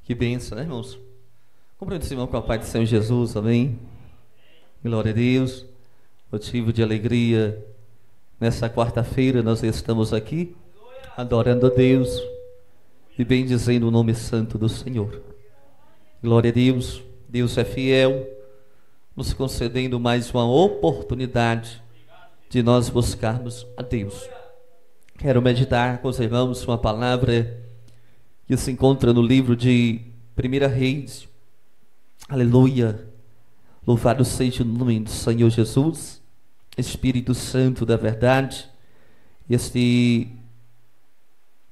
Que bênção, né, irmãos? Cumprimento esse irmão com a paz do Senhor Jesus, amém? Glória a Deus. Motivo de alegria. Nessa quarta-feira nós estamos aqui adorando a Deus e bendizendo o nome santo do Senhor. Glória a Deus. Deus é fiel, nos concedendo mais uma oportunidade de nós buscarmos a Deus. Quero meditar com os irmãos uma palavra que se encontra no livro de 1 Reis. Aleluia. Louvado seja o nome do Senhor Jesus, Espírito Santo da verdade.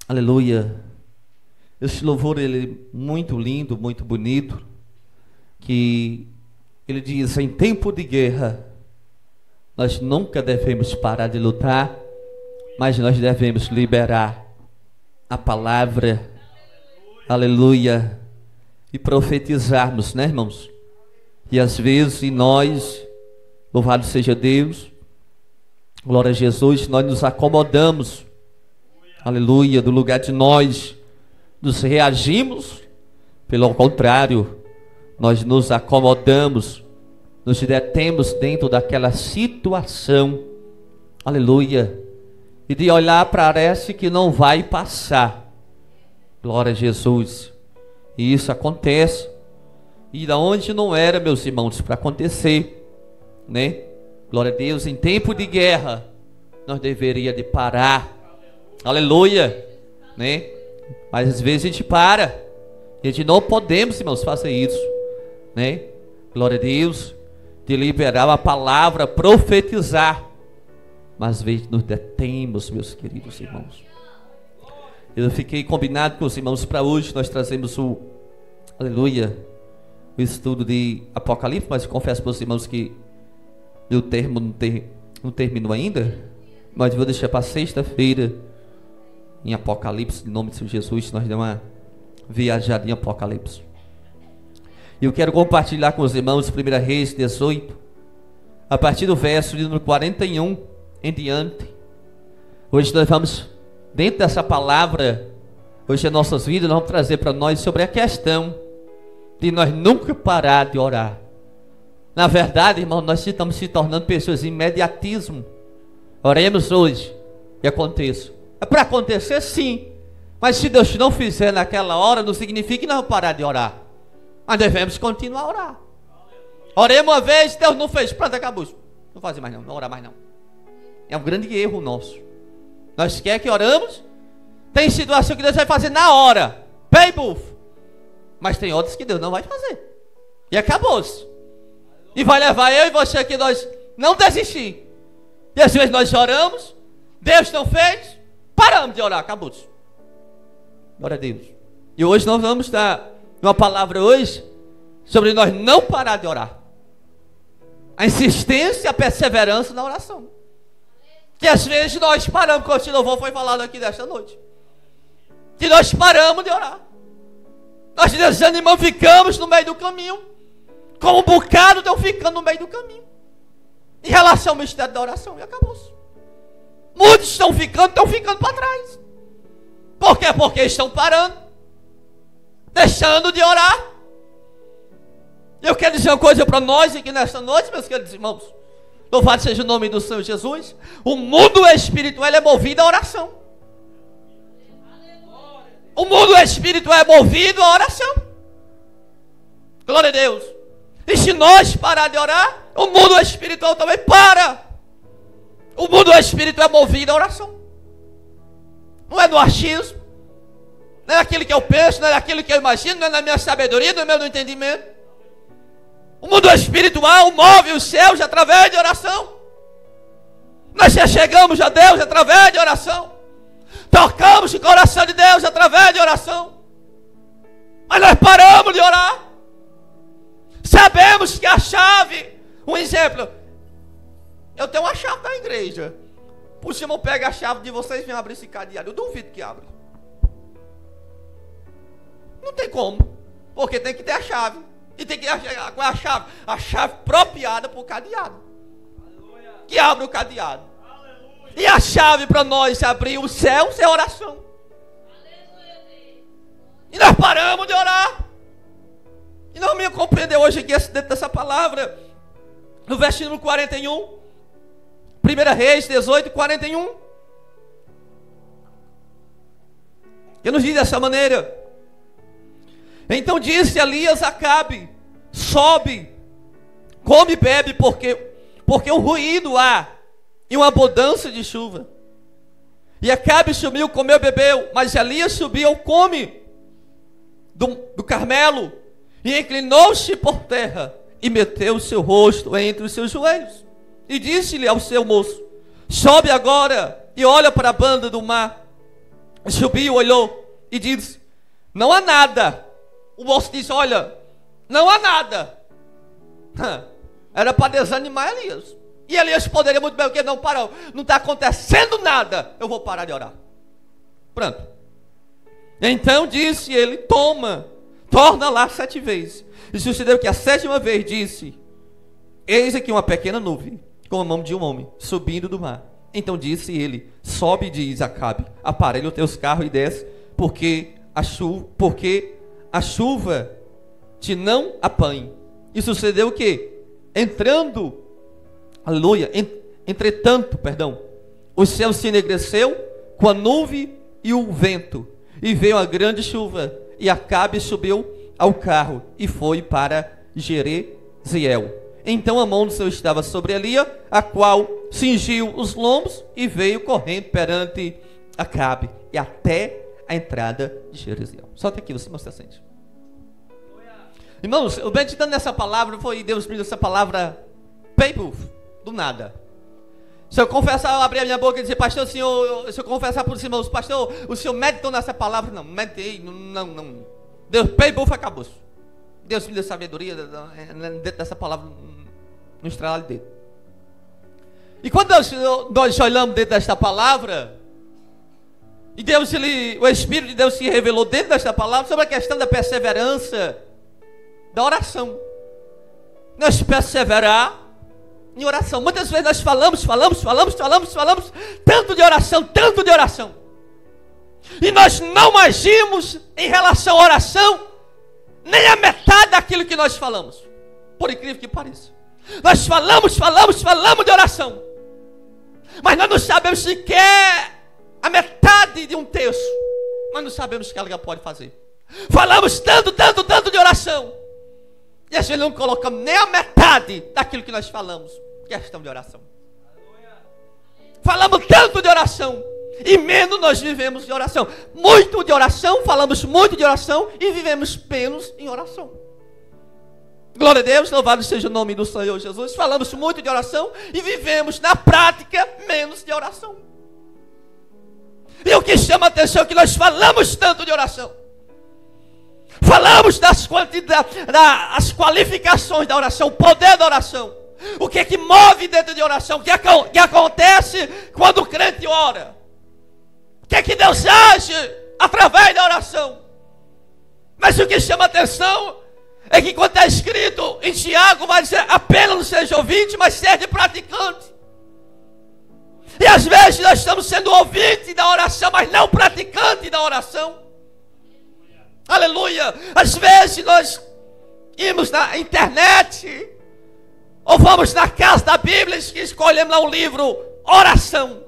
Aleluia. Este louvor, ele é muito lindo, muito bonito, que ele diz: em tempo de guerra nós nunca devemos parar de lutar, mas nós devemos liberar a palavra, aleluia, e profetizarmos, né, irmãos? E às vezes nós, louvado seja Deus, glória a Jesus, nós nos acomodamos, aleluia, do lugar de nós nos reagimos. Pelo contrário, nós nos acomodamos, nos detemos dentro daquela situação, aleluia, e de olhar parece que não vai passar. Glória a Jesus. E isso acontece, e da onde não era, meus irmãos, para acontecer, né? Glória a Deus. Em tempo de guerra nós deveríamos de parar, aleluia, né? Mas às vezes a gente para, e a gente não podemos, irmãos, fazer isso, né? Glória a Deus, de liberar a palavra, profetizar, mas às vezes nos detemos, meus queridos irmãos. Eu fiquei combinado com os irmãos para hoje nós trazemos aleluia, o estudo de Apocalipse, mas eu confesso para os irmãos que o termo não terminou ainda, mas vou deixar para sexta-feira em Apocalipse, em nome de Senhor Jesus. Nós damos uma viajada em Apocalipse. E eu quero compartilhar com os irmãos 1 Reis 18, a partir do verso de número 41 em diante. Hoje nós vamos, dentro dessa palavra, hoje em nossas vidas, nós vamos trazer para nós sobre a questão de nós nunca parar de orar. Na verdade, irmão, nós estamos se tornando pessoas de imediatismo. Oremos hoje e aconteça. É para acontecer, sim, mas se Deus não fizer naquela hora, não significa que nós vamos parar de orar. Mas devemos continuar a orar. Oremos uma vez, Deus não fez, pronto, acabou. Não fazer mais não, não orar mais não. É um grande erro nosso. Nós queremos que oramos. Tem situação que Deus vai fazer na hora, bem bufo, mas tem outras que Deus não vai fazer, e acabou-se. E vai levar eu e você que nós não desistir. E às vezes nós oramos, Deus não fez, paramos de orar, acabou-se. Glória a Deus. E hoje nós vamos dar uma palavra hoje sobre nós não parar de orar. A insistência e a perseverança na oração. Que às vezes nós paramos, como o louvor foi falado aqui desta noite, que nós paramos de orar. Nós desanimamos, ficamos no meio do caminho, como um bocado estão ficando no meio do caminho, em relação ao mistério da oração, e acabou-se. Muitos estão ficando para trás. Por quê? Porque estão parando, deixando de orar. Eu quero dizer uma coisa para nós aqui nesta noite, meus queridos irmãos. Louvado seja o nome do Senhor Jesus. O mundo espiritual é movido à oração. O mundo espiritual é movido à oração. Glória a Deus. E se nós parar de orar, o mundo espiritual também para. O mundo espiritual é movido à oração. Não é no achismo, não é naquilo que eu penso, não é naquilo que eu imagino, não é na minha sabedoria, não é no meu entendimento. O mundo espiritual move os céus através de oração. Nós já chegamos a Deus através de oração. Tocamos o coração de Deus através de oração. Mas nós paramos de orar. Sabemos que a chave, um exemplo, eu tenho uma chave da igreja. Por cima eu pego a chave de vocês e venho abrir esse cadeado. Eu duvido que abra. Não tem como. Porque tem que ter a chave. E tem que chegar com a chave. A chave apropriada para o cadeado. Aleluia. Que abre o cadeado. Aleluia. E a chave para nós abrir o céu é oração. Aleluia. E nós paramos de orar. hoje aqui dentro dessa palavra, no versículo 41, 1 Reis 18, 41. Que nos diz dessa maneira: então disse Elias a Acabe: sobe, come e bebe, porque um ruído há e uma abundância de chuva. E Acabe subiu, comeu, bebeu, mas Elias subiu ao cume do Carmelo e inclinou-se por terra e meteu o seu rosto entre os seus joelhos e disse-lhe ao seu moço: sobe agora e olha para a banda do mar. Subiu, olhou e disse: não há nada. O moço disse: olha, não há nada. Era para desanimar Elias. E Elias poderia muito bem o que? Não parou. Não está acontecendo nada. Eu vou parar de orar. Pronto. Então disse ele: torna lá 7 vezes. E sucedeu que a 7ª vez disse: eis aqui uma pequena nuvem, com a mão de um homem, subindo do mar. Então disse ele: sobe, diz Acabe, aparelha os teus carros e desce, porque a chuva te não apanhe. E sucedeu que, entretanto, o céu se enegreceu com a nuvem e o vento, e veio a grande chuva, e Acabe subiu ao carro e foi para Jereziel. Então a mão do Senhor estava sobre Elias, a qual cingiu os lombos e veio correndo perante Acabe e até a entrada de Jereziel. Só até aqui, você não se sente. Irmãos, o meditando nessa palavra, foi Deus me deu essa palavra paybuff, do nada. Se eu confessar, eu abrir a minha boca e dizer: pastor, se eu confessar por cima, pastor, o senhor meditou nessa palavra? Não, meditei, não. Deus, paybuff, acabou. Deus me deu sabedoria dentro dessa palavra, no estralar dele. E quando nós olhamos dentro desta palavra, e o Espírito de Deus se revelou dentro desta palavra sobre a questão da perseverança, da oração. Nós perseverar em oração. Muitas vezes nós falamos tanto de oração, e nós não agimos em relação à oração nem a metade daquilo que nós falamos, por incrível que pareça. Nós falamos de oração, mas nós não sabemos sequer a metade de um terço. Nós não sabemos o que ela pode fazer. Falamos tanto de oração, e às vezes não colocamos nem a metade daquilo que nós falamos. Questão de oração. Falamos tanto de oração e menos nós vivemos de oração. Muito de oração, falamos muito de oração e vivemos menos em oração. Glória a Deus, louvado seja o nome do Senhor Jesus. Falamos muito de oração e vivemos na prática menos de oração. E o que chama a atenção é que nós falamos tanto de oração. Falamos das qualificações da oração, o poder da oração. O que é que move dentro de oração? O que acontece quando o crente ora? O que é que Deus age através da oração? Mas o que chama a atenção é que quando está escrito em Tiago, vai dizer: apenas não seja ouvinte, mas seja praticante. E às vezes nós estamos sendo ouvintes da oração, mas não praticante da oração. Aleluia. Às vezes nós íamos na internet, ou vamos na casa da Bíblia e escolhemos lá um livro, oração.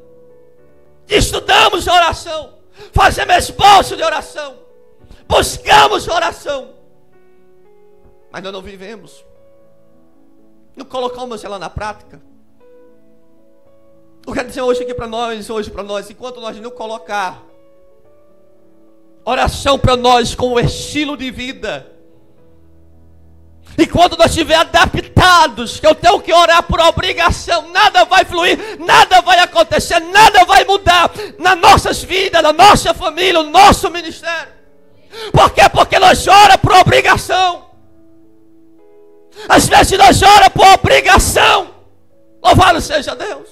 Estudamos oração, fazemos esboço de oração, buscamos oração, mas nós não vivemos, não colocamos ela na prática. Eu quero dizer hoje para nós, enquanto nós não colocar oração para nós como estilo de vida, e quando nós estivermos adaptados, que eu tenho que orar por obrigação, nada vai fluir, nada vai acontecer, nada vai mudar nas nossas vidas, na nossa família, no nosso ministério. Por quê? Porque nós oramos por obrigação. Às vezes nós oramos por obrigação, louvado seja Deus.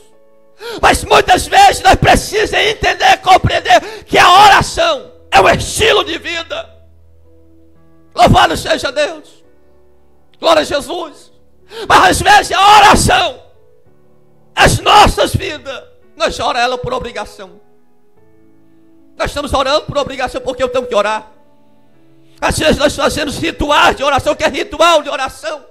Mas muitas vezes nós precisamos entender, compreender que a oração é um estilo de vida. Louvado seja Deus. Glória a Jesus. Mas às vezes a oração, as nossas vidas, nós oramos ela por obrigação. Nós estamos orando por obrigação porque eu tenho que orar. Às vezes nós fazemos rituais de oração. O que é ritual de oração?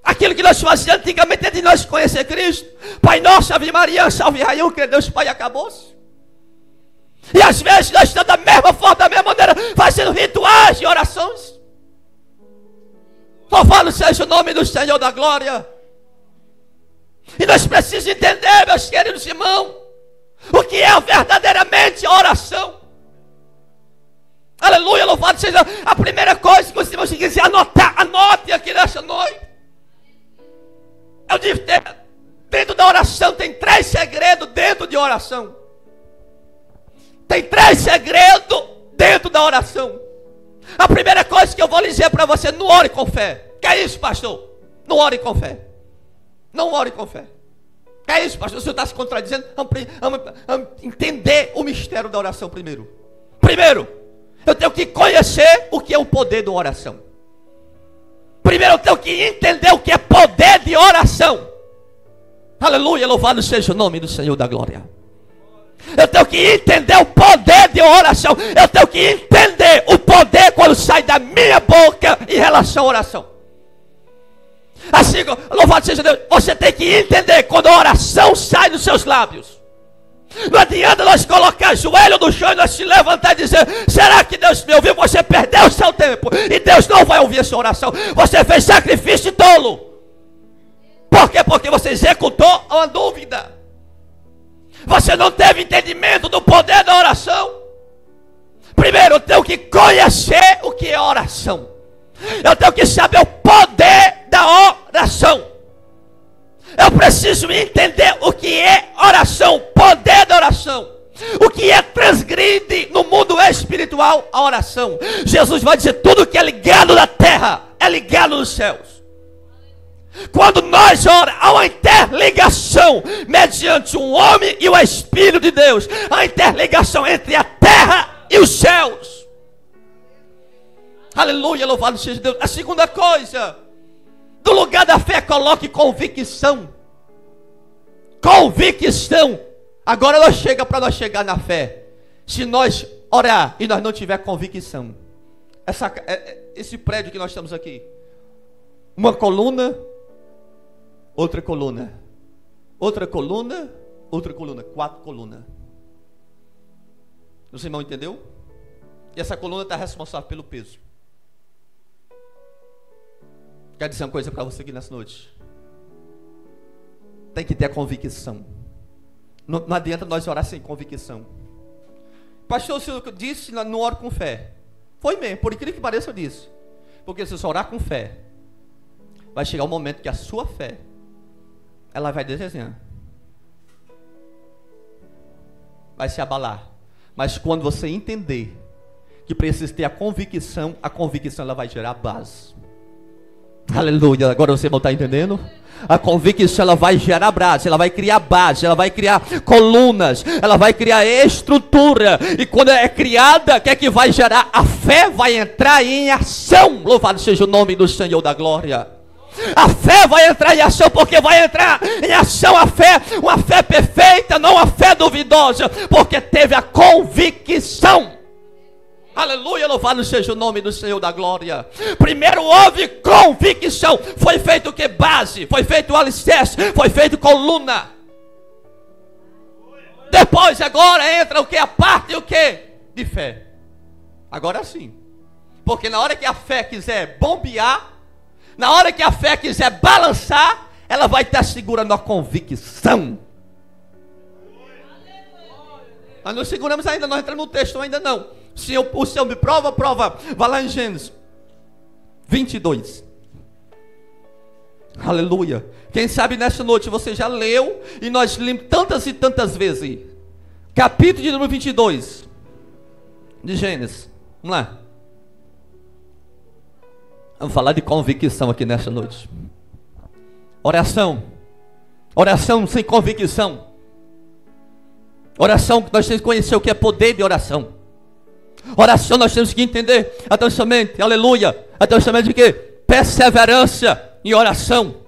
Aquilo que nós fazíamos antigamente antes de nós conhecer Cristo. Pai nosso, Ave Maria, salve Rainha, que Deus Pai, acabou-se. E às vezes nós estamos da mesma forma, da mesma maneira, fazendo rituais de orações. Louvado seja o nome do Senhor da glória. E nós precisamos entender, meus queridos irmãos, o que é verdadeiramente a oração. Aleluia, louvado seja. A primeira coisa que os irmãos quiserem anotar, anote aqui nessa noite. Eu disse, dentro da oração tem 3 segredos dentro de oração. Tem 3 segredos dentro da oração. A primeira coisa que eu vou lhe dizer para você: não ore com fé. Que é isso, pastor? Não ore com fé. Não ore com fé. Que é isso, pastor? O senhor está se contradizendo? Vamos entender o mistério da oração primeiro. Primeiro, eu tenho que conhecer o que é o poder da oração. Primeiro eu tenho que entender o que é poder de oração. Aleluia, louvado seja o nome do Senhor da glória. Eu tenho que entender o poder de oração. Eu tenho que entender o poder quando sai da minha boca em relação à oração. Assim, louvado seja Deus, você tem que entender quando a oração sai dos seus lábios. Não adianta nós colocar joelho no chão e nós se levantar e dizer: será que Deus me ouviu? Você perdeu o seu tempo e Deus não vai ouvir a sua oração. Você fez sacrifício tolo. Por quê? Porque você executou uma dúvida. Você não teve entendimento do poder da oração. Primeiro eu tenho que conhecer o que é oração. Eu tenho que saber o poder da oração. Eu preciso entender o que é oração, poder da oração. O que é transgride no mundo espiritual a oração. Jesus vai dizer: tudo que é ligado na terra é ligado nos céus. Quando nós oramos, há uma interligação mediante um homem e o Espírito de Deus. A interligação entre a terra e os céus. Aleluia, louvado seja Deus. A segunda coisa: do lugar da fé, coloque convicção. Convicção. Agora nós chega para nós chegar na fé. Se nós orar e nós não tiver convicção, esse prédio que nós estamos aqui, uma coluna, outra coluna, outra coluna, outra coluna, 4 colunas. O irmão entendeu? E essa coluna está responsável pelo peso. Quero dizer uma coisa para você aqui nessa noite. Tem que ter a convicção. Não adianta nós orar sem convicção. Pastor, o senhor disse não oro com fé. Foi mesmo, por incrível que pareça eu disse. Porque se você orar com fé, vai chegar um momento que a sua fé, ela vai desenhar, vai se abalar. Mas quando você entender que precisa ter a convicção ela vai gerar base. Aleluia, agora você não está entendendo? A convicção ela vai gerar base, ela vai criar base, ela vai criar colunas, ela vai criar estrutura. E quando é criada, o que é que vai gerar? A fé vai entrar em ação. Louvado seja o nome do Senhor da glória. A fé vai entrar em ação, porque vai entrar em ação a fé, uma fé perfeita, não uma fé duvidosa, porque teve a convicção. Aleluia, louvado seja o nome do Senhor da glória. Primeiro houve convicção. Foi feito o que? Base. Foi feito o alicerce. Foi feito coluna. Depois agora entra o que? A parte o que? De fé. Agora sim. Porque na hora que a fé quiser bombear, na hora que a fé quiser balançar, ela vai estar segurando a convicção. Nós não seguramos ainda, nós entramos no texto ainda não. Se o Senhor me prova, vai lá em Gênesis 22. Aleluia. Quem sabe nessa noite você já leu, e nós lemos tantas e tantas vezes. Capítulo de número 22 de Gênesis. Vamos lá. Vamos falar de convicção aqui nessa noite. Oração. Oração sem convicção. Oração, nós temos que conhecer o que é poder de oração. Oração nós temos que entender, até somente, aleluia, até somente de quê? Perseverança em oração.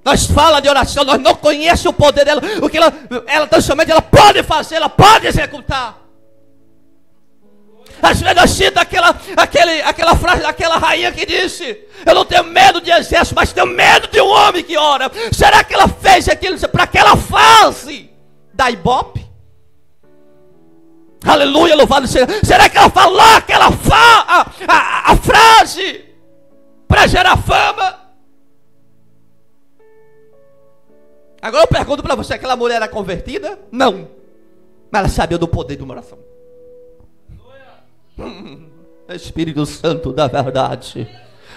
Nós fala de oração, nós não conhecemos o poder dela, o que ela tão somente ela pode fazer, ela pode executar. Às vezes eu sinto aquela frase daquela rainha que disse: eu não tenho medo de exército, mas tenho medo de um homem que ora. Será que ela fez aquilo para aquela fase da Ibope? Aleluia, louvado seja. Será que ela falou aquela a frase para gerar fama? Agora eu pergunto para você: aquela mulher era convertida? Não. Mas ela sabia do poder de uma oração. Espírito Santo da verdade.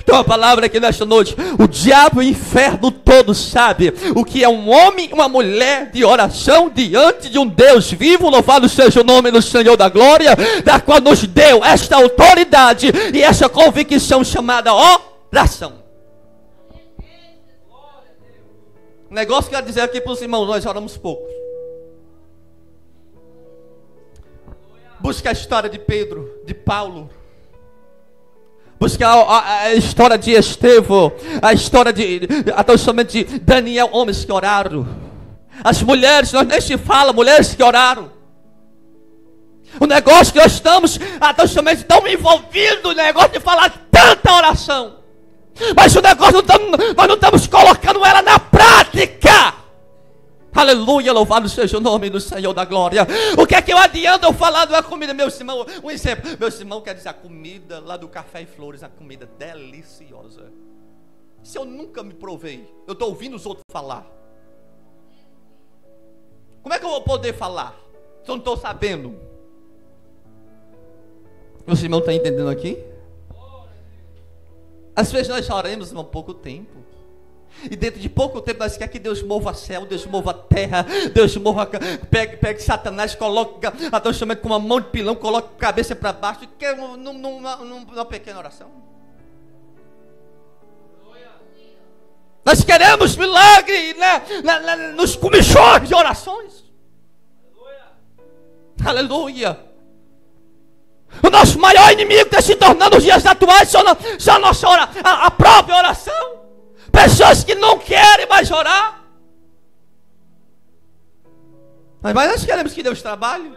Então a palavra aqui nesta noite: o diabo e o inferno todo sabe o que é um homem e uma mulher de oração diante de um Deus vivo. Louvado seja o nome do Senhor da glória, da qual nos deu esta autoridade e essa convicção chamada oração. O negócio que eu quero dizer aqui para os irmãos: nós oramos poucos. Busca a história de Pedro, de Paulo. Busca a história de Estevão, a história somente de Daniel, homens que oraram. As mulheres, nós nem se fala, mulheres que oraram. O negócio que nós estamos somente tão envolvidos no negócio de falar tanta oração. Mas o negócio, nós não estamos colocando ela na prática. Aleluia, louvado seja o nome do Senhor da glória. O que é que eu adianto eu falar da comida? Meu irmão, um exemplo. Meu irmão quer dizer a comida lá do Café e Flores, a comida deliciosa. Se eu nunca me provei, eu estou ouvindo os outros falar. Como é que eu vou poder falar se eu não estou sabendo? Meu irmão está entendendo aqui? Às vezes nós oramos há pouco tempo. E dentro de pouco tempo nós queremos que Deus mova o céu, Deus mova a terra, Deus mova, pegue Satanás, coloca até chamando com uma mão de pilão, coloca a cabeça para baixo, e quer numa pequena oração. Nós queremos milagre, né? Nos comichões de orações. Aleluia. O nosso maior inimigo está se tornando nos dias atuais só a nossa a própria oração. Pessoas que não querem mais orar. Mas nós queremos que Deus trabalhe.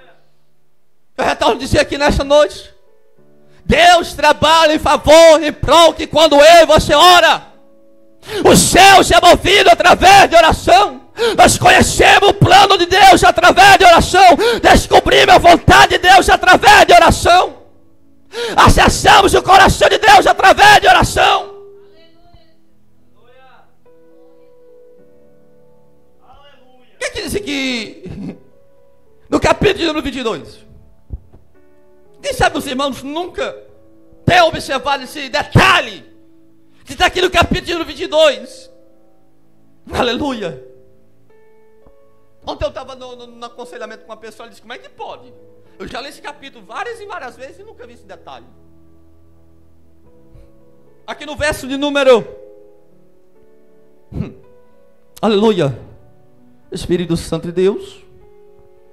Eu retorno a dizer aqui nesta noite: Deus trabalha em favor, em prol que quando eu e você ora, o céu se é movido através de oração. Nós conhecemos o plano de Deus através de oração. Descobrimos a vontade de Deus através de oração. Acessamos o coração de Deus através de oração. O que diz aqui no capítulo número 22? Quem sabe os irmãos nunca têm observado esse detalhe que está aqui no capítulo número 22. Aleluia. Ontem eu estava no aconselhamento com uma pessoa, ela disse: como é que pode? Eu já li esse capítulo várias e várias vezes e nunca vi esse detalhe. Aqui no verso de número aleluia. Espírito Santo de Deus.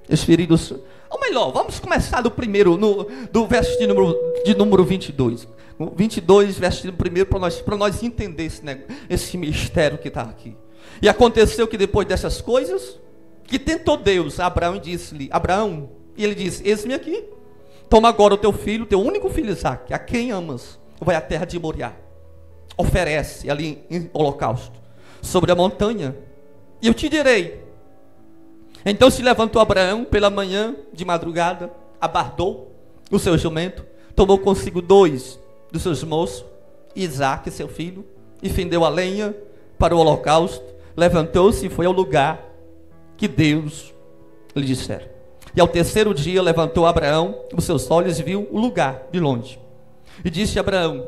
Espírito Santo. Ou melhor, vamos começar do primeiro, do verso de número 22. 22, verso de primeiro, para nós entender esse mistério que está aqui. E aconteceu que depois dessas coisas, que tentou Deus a Abraão e disse-lhe: Abraão, e ele disse: eis-me aqui, toma agora o teu filho, teu único filho Isaque, a quem amas, vai à terra de Moriá, oferece ali em holocausto, sobre a montanha, e eu te direi. Então se levantou Abraão pela manhã de madrugada, abardou o seu jumento, tomou consigo 2 dos seus moços, Isaque seu filho, e fendeu a lenha para o holocausto, levantou-se e foi ao lugar que Deus lhe dissera. E ao terceiro dia levantou Abraão os seus olhos e viu o lugar de longe, e disse a Abraão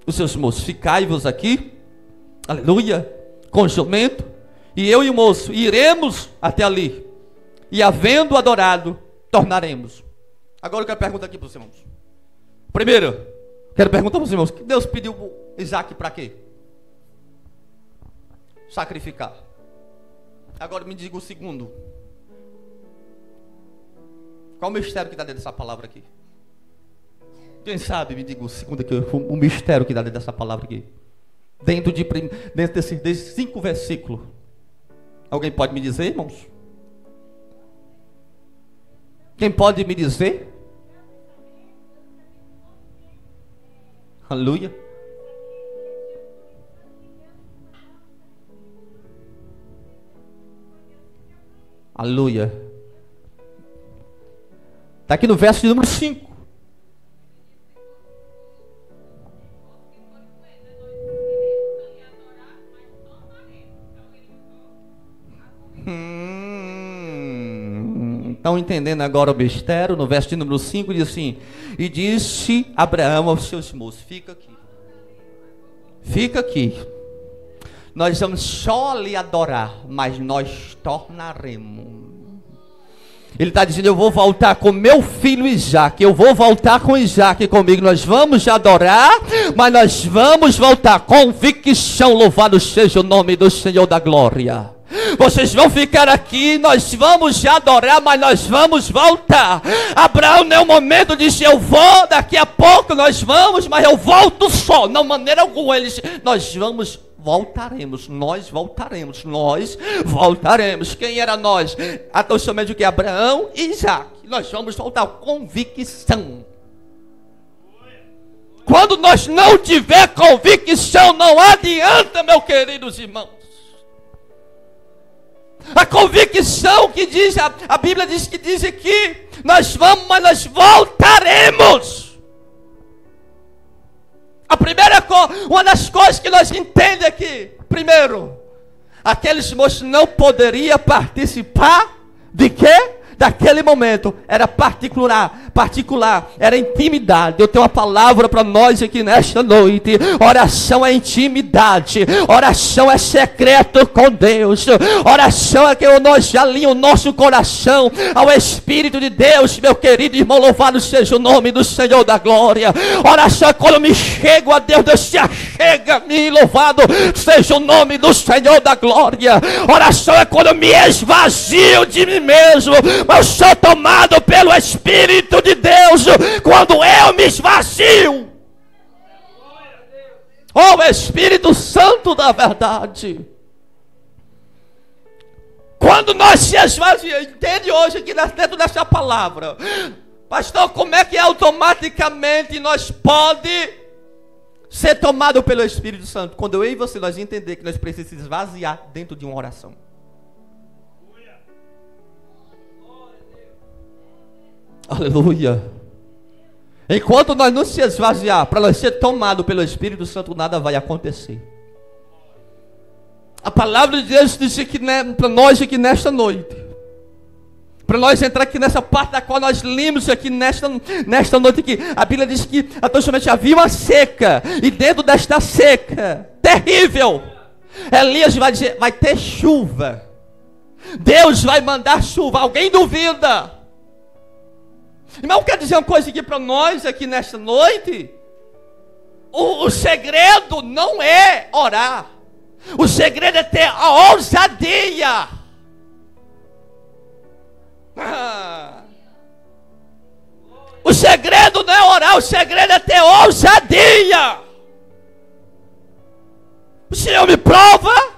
os seus moços: ficai-vos aqui, aleluia, com o jumento, e eu e o moço iremos até ali, e havendo adorado, tornaremos. Agora eu quero perguntar aqui para os irmãos. Primeiro, quero perguntar para os irmãos: que Deus pediu Isaque para quê? Sacrificar. Agora me diga o segundo. Qual o mistério que está dentro dessa palavra aqui? Quem sabe me diga o segundo aqui, o mistério que está dentro dessa palavra aqui. Dentro desses 5 versículos. Alguém pode me dizer, irmãos? Quem pode me dizer? Aleluia. Aleluia. Está aqui no verso de número 5. Estão entendendo agora o mistério? No verso de número 5 diz assim: e disse Abraão aos seus moços: fica aqui. Fica aqui. Nós vamos só lhe adorar, mas nós tornaremos. Ele está dizendo: eu vou voltar com meu filho Isaac. Eu vou voltar com Isaac comigo. Nós vamos adorar, mas nós vamos voltar. Convicção, louvado seja o nome do Senhor da glória. Vocês vão ficar aqui, nós vamos adorar, mas nós vamos voltar. Abraão, não é o momento de dizer: eu vou, daqui a pouco nós vamos, mas eu volto só. Não, maneira alguma. Ele disse: nós vamos, voltaremos, nós voltaremos, nós voltaremos. Quem era nós? Até somente o que? Abraão e Isaac. Nós vamos voltar, convicção. Quando nós não tiver convicção, não adianta, meus queridos irmãos. A convicção que diz, a Bíblia diz que diz aqui: nós vamos, mas nós voltaremos. A primeira coisa, uma das coisas que nós entendemos aqui, primeiro, aqueles moços não poderiam participar de quê? Daquele momento, era particular, era intimidade. Eu tenho uma palavra para nós aqui nesta noite: oração é intimidade, oração é secreto com Deus, oração é que nós alinhamos o nosso coração ao Espírito de Deus, meu querido irmão. Louvado seja o nome do Senhor da glória. Oração é quando eu me chego a Deus, Deus se achega a mim. Louvado seja o nome do Senhor da glória. Oração é quando eu me esvazio de mim mesmo, eu sou tomado pelo Espírito de Deus quando eu me esvazio. Oh, Espírito Santo da verdade. Quando nós se esvaziamos, entende hoje aqui dentro dessa palavra, pastor, como é que automaticamente nós pode ser tomado pelo Espírito Santo? Quando eu e você, nós entender que nós precisamos esvaziar dentro de uma oração. Aleluia. Enquanto nós não se esvaziar, para nós ser tomado pelo Espírito Santo, nada vai acontecer. A palavra de Deus diz que para nós aqui nesta noite, para nós entrar aqui nessa parte da qual nós lemos aqui nesta noite aqui, a Bíblia diz que somente havia uma seca, e dentro desta seca terrível, Elias vai dizer: vai ter chuva. Deus vai mandar chuva. Alguém duvida? Irmão, quer dizer uma coisa aqui para nós aqui nesta noite? O segredo não é orar. O segredo é ter a ousadia. O segredo não é orar, o segredo é ter ousadia. O Senhor me prova.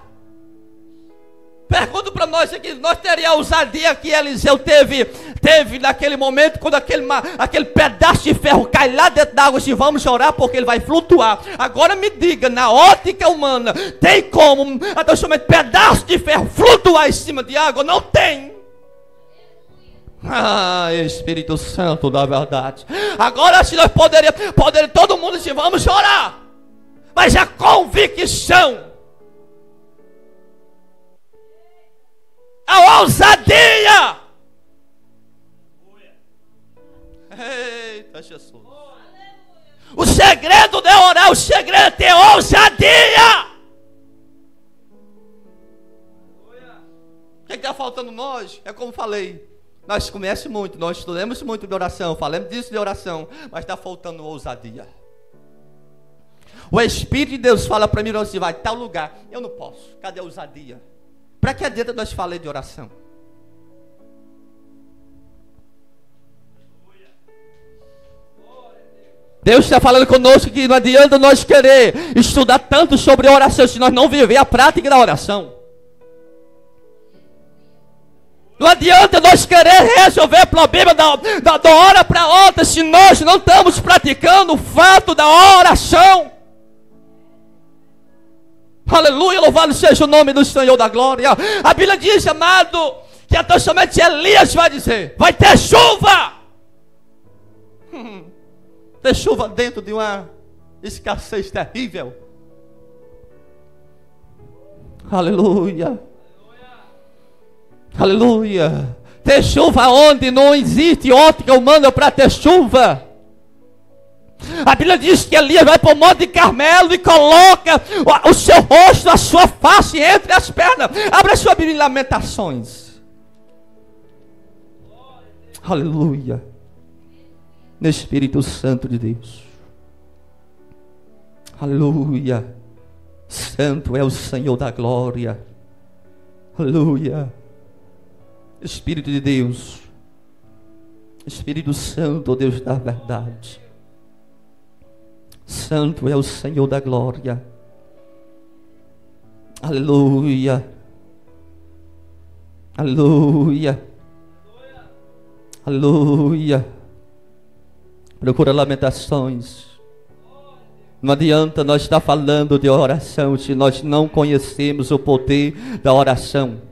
Pergunto para nós aqui: nós teríamos a ousadia que Eliseu teve naquele momento, quando aquele pedaço de ferro cai lá dentro da água, se vamos orar porque ele vai flutuar. Agora me diga, na ótica humana, tem como somente pedaço de ferro flutuar em cima de água? Não tem. Espírito Santo da verdade. Agora se nós poderíamos todo mundo dizer: vamos orar, mas a convicção, a ousadia. Eita Jesus. O segredo não é orar, o segredo é ter ousadia. O que está faltando nós? É como falei, nós conhecemos muito, nós estudamos muito de oração, falamos disso de oração, mas está faltando ousadia. O Espírito de Deus fala para mim assim: vai tal lugar, eu não posso. Cadê a ousadia? Para que adianta nós falar de oração? Deus está falando conosco que não adianta nós querer estudar tanto sobre oração se nós não viver a prática da oração. Não adianta nós querer resolver problema da hora para outra se nós não estamos praticando o fato da oração. Aleluia, louvado seja o nome do Senhor da glória. A Bíblia diz, amado, que até somente Elias vai dizer: vai ter chuva. Ter chuva dentro de uma escassez terrível. Aleluia. Aleluia. Ter chuva onde não existe ótica humana para ter chuva. A Bíblia diz que Elias vai para o Monte Carmelo e coloca o seu rosto, a sua face entre as pernas. Abra a sua Bíblia em Lamentações. Aleluia. No Espírito Santo de Deus. Aleluia. Santo é o Senhor da glória. Aleluia. Espírito de Deus. Espírito Santo, Deus da verdade. Santo é o Senhor da glória. Aleluia. Aleluia. Aleluia. Procura Lamentações. Não adianta nós estar falando de oração se nós não conhecemos o poder da oração.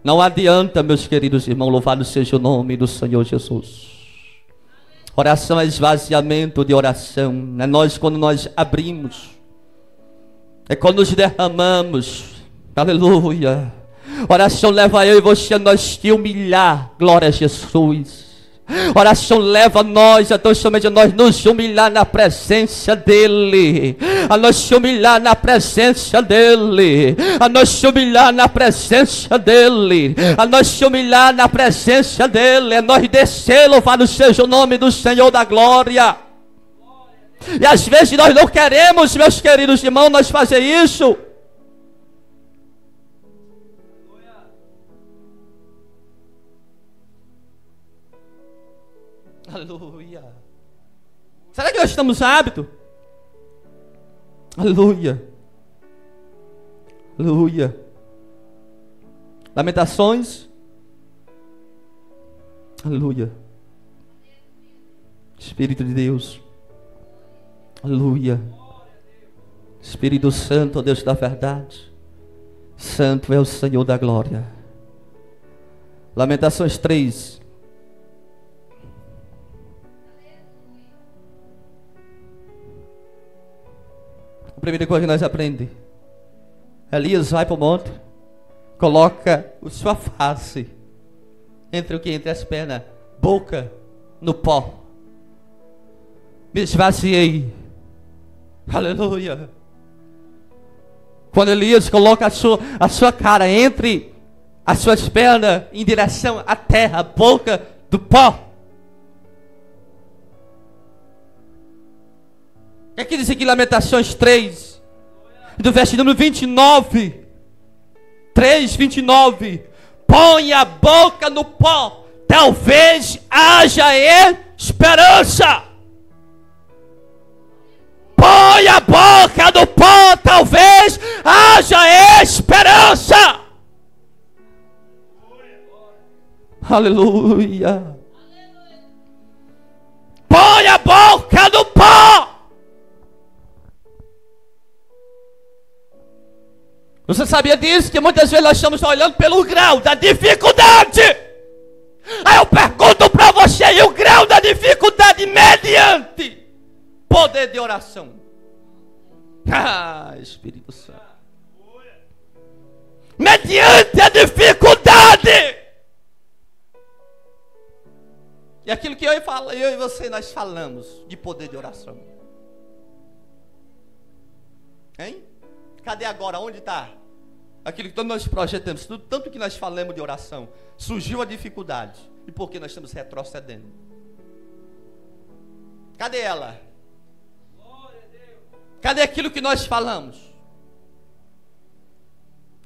Não adianta, meus queridos irmãos, louvado seja o nome do Senhor Jesus. Oração é esvaziamento de oração. É nós quando nós abrimos. É quando nos derramamos. Aleluia. Oração leva eu e você a nós te humilhar. Glória a Jesus. Oração leva nós, então somente a nós nos humilhar na presença dEle, a nós se humilhar na presença dEle, a nós se humilhar na presença dEle, a nós se humilhar na presença dEle, é nós descer, louvado seja o nome do Senhor da glória. E às vezes nós não queremos, meus queridos irmãos, nós fazer isso. Aleluia. Será que nós estamos hábito? Aleluia. Aleluia. Lamentações. Aleluia. Espírito de Deus. Aleluia. Espírito Santo, Deus da verdade. Santo é o Senhor da glória. Lamentações 3. A primeira coisa que nós aprendemos: Elias vai para o monte, coloca a sua face entre o que? Entre as pernas, boca no pó. Me esvaziei. Aleluia. Quando Elias coloca a sua cara entre as suas pernas em direção à terra, boca do pó. O que diz aqui Lamentações 3, do verso número 29, 3, 29. Põe a boca no pó, talvez haja esperança. Põe a boca no pó, talvez haja esperança. Aleluia. Põe a boca no pó. Você sabia disso? Que muitas vezes nós estamos olhando pelo grau da dificuldade. Aí eu pergunto para você: e o grau da dificuldade mediante poder de oração? Ah, Espírito Santo. Mediante a dificuldade. E aquilo que eu e você nós falamos de poder de oração. Hein? Cadê agora? Onde está? Aquilo que todos nós projetamos, tanto que nós falamos de oração, surgiu a dificuldade. E por que nós estamos retrocedendo? Cadê ela? Cadê aquilo que nós falamos?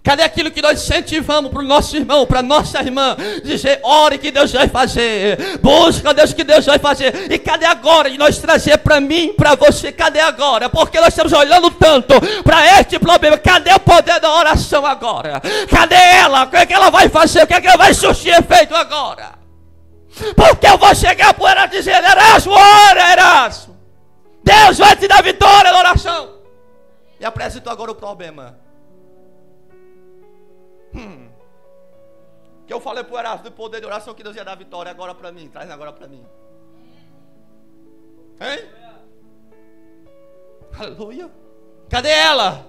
Cadê aquilo que nós incentivamos para o nosso irmão, para a nossa irmã? Dizer, ore que Deus vai fazer. Busca a Deus que Deus vai fazer. E cadê agora? E nós trazer para mim, para você, cadê agora? Porque nós estamos olhando tanto para este problema. Cadê o poder da oração agora? Cadê ela? O que é que ela vai fazer? O que é que ela vai surtir efeito agora? Porque eu vou chegar para ela dizer, Erasmo, ora, Erasmo. Deus vai te dar vitória na oração. E apresento agora o problema. Que eu falei para o Erasmo do poder de oração que Deus ia dar vitória agora para mim. Traz agora para mim. Hein? Aleluia. Cadê ela?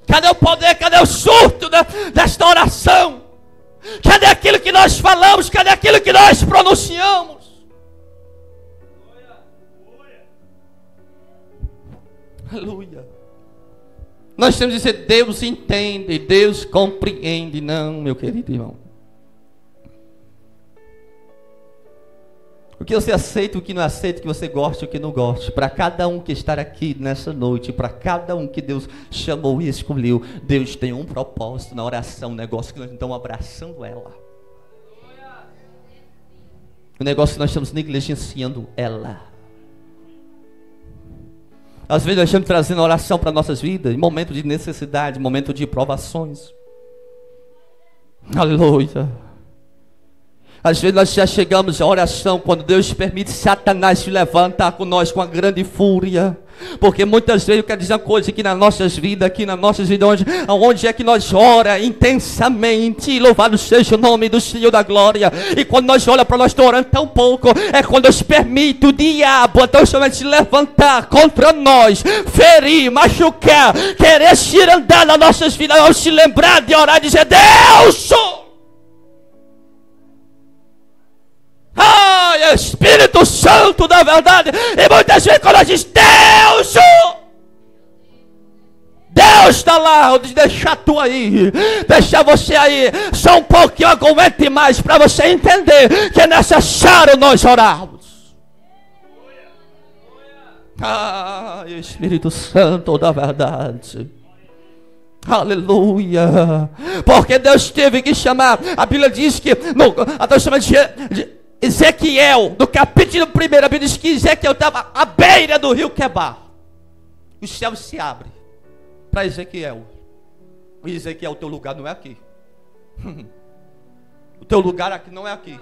Cadê o poder? Cadê o surto desta oração? Cadê aquilo que nós falamos? Cadê aquilo que nós pronunciamos? Aleluia. Nós temos que dizer, Deus entende, Deus compreende. Não, meu querido irmão. O que você aceita, o que não aceita, o que você gosta, o que não gosta. Para cada um que está aqui nessa noite, para cada um que Deus chamou e escolheu, Deus tem um propósito na oração, um negócio que nós estamos abraçando ela. O negócio que nós estamos negligenciando ela. Às vezes nós estamos trazendo oração para nossas vidas, em momento de necessidade, em momento de provações. Aleluia. Às vezes nós já chegamos à oração quando Deus permite Satanás se levantar com nós com uma grande fúria. Porque muitas vezes eu quero dizer uma coisa aqui nas nossas vidas, onde é que nós ora intensamente, louvado seja o nome do Senhor da glória. E quando nós olhamos para nós orando tão pouco, é quando Deus permite o diabo, então chama de se levantar contra nós, ferir, machucar, querer se andar nas nossas vidas, ao se lembrar de orar e dizer, Deus! Ai, Espírito Santo da verdade. E muitas vezes quando a gente diz, Deus está lá, eu disse, deixa tu aí, deixa você aí, só um pouquinho, aguente mais, para você entender que é necessário nós orarmos. Ai, Espírito Santo da verdade. Aleluia. Porque Deus teve que chamar, a Bíblia diz que Deus chama de Ezequiel, no capítulo 1, a Bíblia diz que Ezequiel estava à beira do rio Quebar. O céu se abre para Ezequiel. E Ezequiel, o teu lugar não é aqui. O teu lugar aqui não é aqui.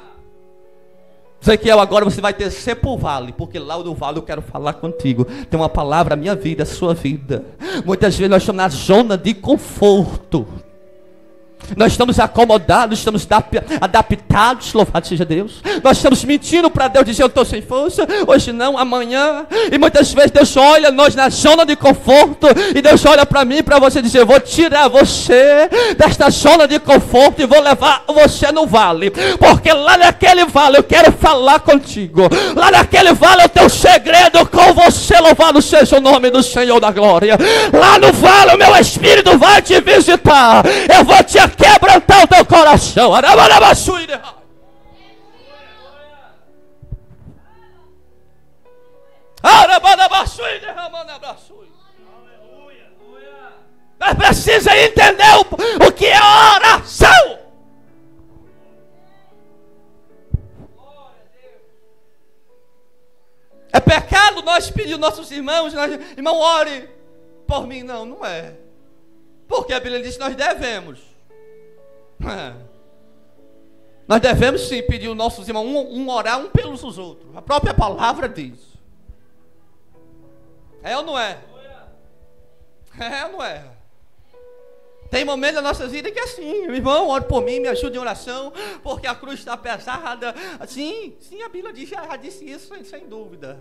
Ezequiel, agora você vai descer para o vale, porque lá no vale eu quero falar contigo. Tem uma palavra, a minha vida, a sua vida. Muitas vezes nós estamos na zona de conforto. Nós estamos acomodados, estamos adaptados, louvado seja Deus. Nós estamos mentindo para Deus, dizendo, eu estou sem força, hoje não, amanhã. E muitas vezes Deus olha nós na zona de conforto, e Deus olha para mim e para você dizer, vou tirar você desta zona de conforto e vou levar você no vale. Porque lá naquele vale eu quero falar contigo. Lá naquele vale eu tenho um segredo com você, louvado seja o nome do Senhor da glória. Lá no vale o meu Espírito vai te visitar. Eu vou te quebrantar o teu coração. Mas precisa entender o que é oração. É pecado nós pedir nossos irmãos, irmão, ore por mim. Não, não é. Porque a Bíblia diz que nós devemos. Nós devemos sim pedir os nossos irmãos, orar um pelos outros. A própria palavra diz. É ou não é? É ou não é? Tem momentos da nossa vida que é assim, irmão, ore por mim, me ajude em oração, porque a cruz está pesada. Sim, a Bíblia diz, já disse isso, sem dúvida.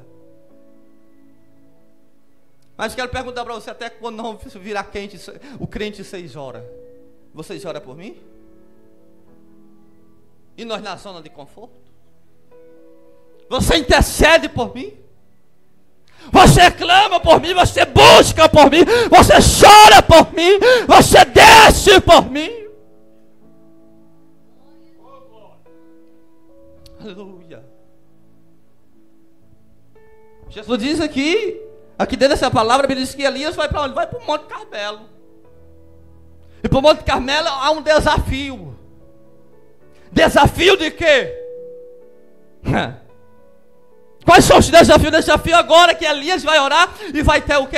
Mas quero perguntar para você, até quando não virar quente, o crente 6 horas, vocês oram por mim? E nós na zona de conforto? Você intercede por mim? Você clama por mim, você busca por mim, você chora por mim, você desce por mim. Aleluia. Jesus diz aqui dentro dessa palavra, ele diz que Elias vai para onde? Vai para o Monte Carmelo. E para o Monte Carmelo há um desafio. Desafio de quê? Quais são os desafios? O desafio agora que Elias vai orar e vai ter o quê?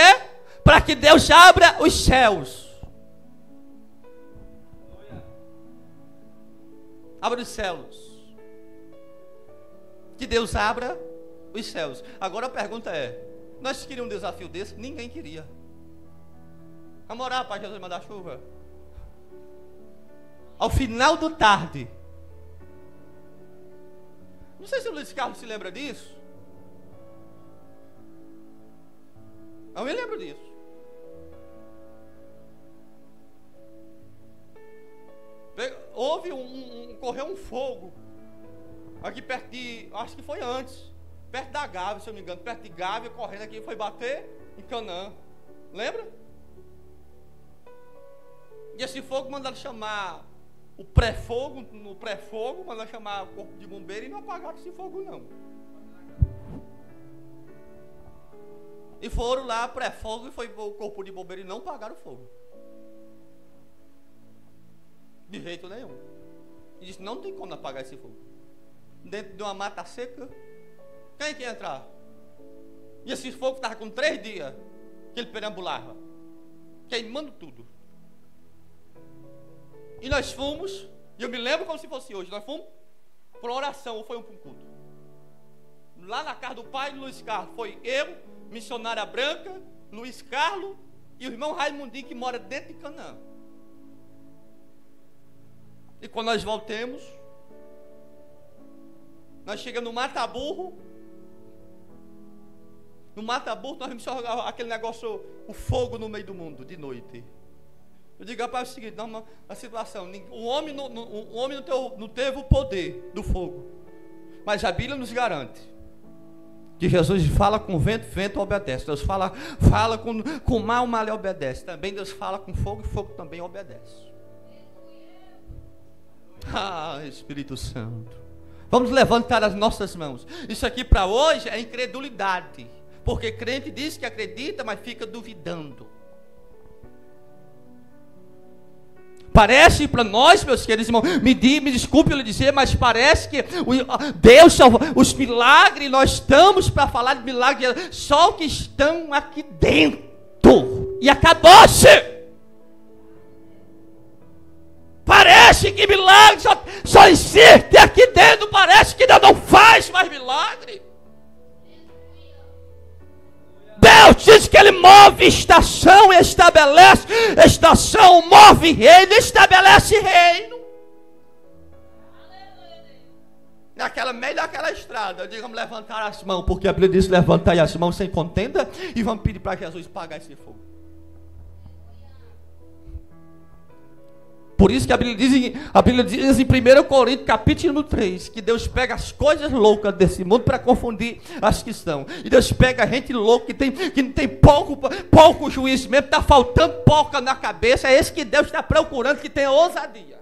Para que Deus abra os céus. Abra os céus. Que Deus abra os céus. Agora a pergunta é: nós queríamos um desafio desse? Ninguém queria. Vamos orar para Jesus mandar chuva. Ao final da tarde. Não sei se o Luiz Carlos se lembra disso. Eu me lembro disso. Houve correu um fogo aqui perto de, acho que foi antes, perto da Gávea, se eu não me engano, perto de Gávea, correndo aqui, foi bater em Canaã. Lembra? E esse fogo mandaram chamar o pré-fogo, no pré-fogo, mandaram chamar o corpo de bombeiro e não apagaram esse fogo não. E foram lá, pré-fogo, e foi o corpo de bombeiro e não apagaram o fogo. De jeito nenhum. E disse: não tem como apagar esse fogo. Dentro de uma mata seca, quem quer entrar? E esse fogo estava com 3 dias que ele perambulava, queimando tudo. E nós fomos, e eu me lembro como se fosse hoje, nós fomos para uma oração, ou foi um culto. Lá na casa do pai de Luiz Carlos, foi eu, missionária branca, Luiz Carlos e o irmão Raimundinho, que mora dentro de Canaã. E quando nós voltamos, nós chegamos no Mata-Burro. No Mata-Burro nós vimos aquele negócio, o fogo no meio do mundo, de noite. Eu digo: rapaz, é o seguinte, não, a situação, o homem não teve o poder do fogo. Mas a Bíblia nos garante que Jesus fala com vento, vento obedece. Deus fala com mal, mal obedece. Também Deus fala com fogo, e fogo também obedece. Ah, Espírito Santo. Vamos levantar as nossas mãos. Isso aqui para hoje é incredulidade. Porque crente diz que acredita, mas fica duvidando. Parece para nós, meus queridos irmãos, me desculpe eu lhe dizer, mas parece que Deus, os milagres, nós estamos para falar de milagres, só que estão aqui dentro. E acabou-se. Parece que milagre só existe aqui dentro. Parece que Deus não faz mais milagre. Deus diz que Ele move estação e estabelece estação, move reino e estabelece reino. Meio daquela estrada, eu digo: vamos levantar as mãos, porque a Bíblia diz: levantai as mãos sem contenda, e vamos pedir para Jesus pagar esse fogo. Por isso que a Bíblia diz em 1 Coríntios capítulo 3, que Deus pega as coisas loucas desse mundo para confundir as que estão. E Deus pega a gente louca que não tem pouco juízo mesmo, está faltando pouca na cabeça. É esse que Deus está procurando, que tenha ousadia.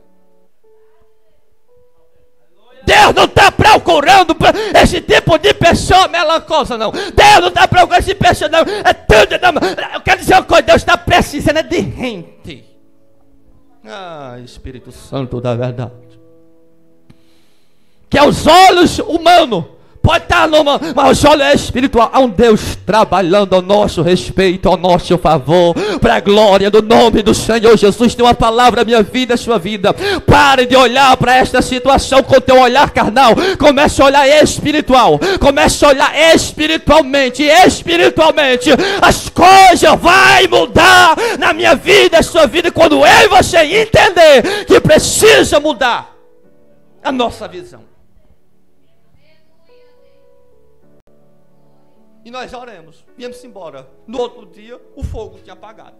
Deus não está procurando esse tipo de pessoa melancosa, não. Deus não está procurando esse pessoa, não. É tudo, não. Eu quero dizer uma coisa: Deus está precisando de gente. Ah, Espírito Santo da verdade. Que aos olhos humanos pode estar no humano, mas os olhos espirituais. Há um Deus trabalhando ao nosso respeito, ao nosso favor, para a glória do nome do Senhor Jesus. Tem uma palavra, minha vida, a sua vida. Pare de olhar para esta situação com teu olhar carnal. Comece a olhar espiritual. Comece a olhar espiritualmente. Espiritualmente as coisas vão mudar na minha vida, a sua vida, quando eu e você entender que precisa mudar a nossa visão. E nós oramos, viemos embora. No outro dia, o fogo tinha apagado.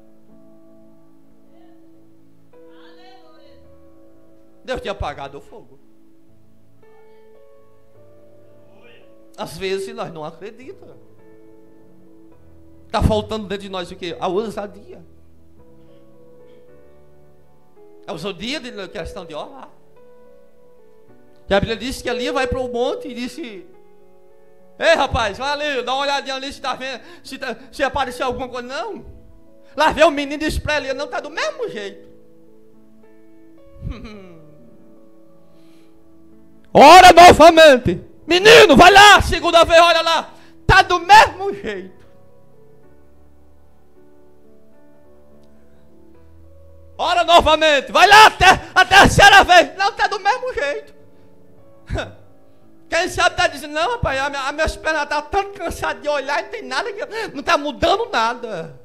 Deus tinha apagado o fogo. Às vezes nós não acreditamos. Está faltando dentro de nós o quê? A ousadia. A ousadia de questão de orar. E a Bíblia diz que ali vai para o monte e disse: ei, rapaz, vai ali, dá uma olhadinha ali se está vendo, se apareceu alguma coisa. Não. Lá vê o menino e diz para ele: não, está do mesmo jeito. Ora novamente. Menino, vai lá, segunda vez, olha lá. Está do mesmo jeito. Ora novamente, vai lá a terceira vez. Não, está do mesmo jeito. Quem sabe está dizendo, não, rapaz, a minha pernas estão tão cansadas de olhar e não tem nada, não está mudando nada.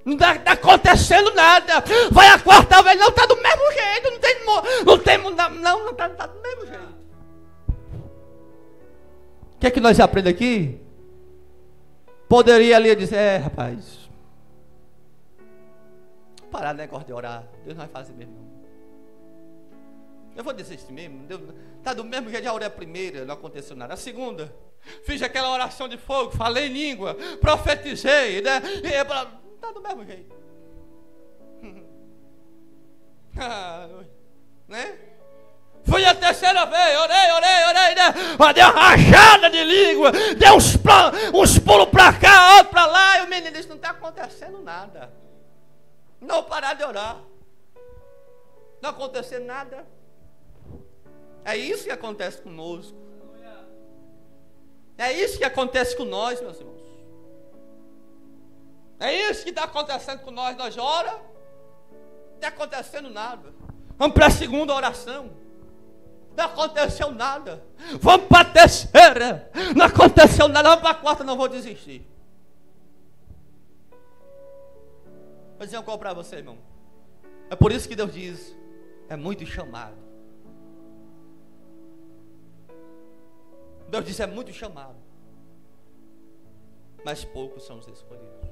Não está acontecendo nada. Vai a quarta vez, não, está do mesmo jeito. Não está do mesmo jeito. O que é que nós aprendemos aqui? Poderia ali dizer, rapaz, parar o negócio de orar. Deus não vai fazer mesmo. Eu vou dizer isso mesmo. Está do mesmo jeito, já orei a primeira, não aconteceu nada. A segunda, fiz aquela oração de fogo, falei em língua, profetizei, né? Está do mesmo jeito. Né? Fui a terceira vez, orei, né? Deu uma rajada de língua, deu uns pulos para cá, outro para lá, e o menino disse, não está acontecendo nada. Não parar de orar. Não acontecer nada. É isso que acontece conosco. É isso que acontece com nós, meus irmãos. É isso que está acontecendo com nós. Nós oramos, não está acontecendo nada. Vamos para a segunda oração. Não aconteceu nada. Vamos para a terceira. Não aconteceu nada. Vamos para a quarta. Não vou desistir. Vou dizer uma coisa para você, irmão. É por isso que Deus diz: é muito chamado. Deus diz: é muito chamado, mas poucos são os escolhidos.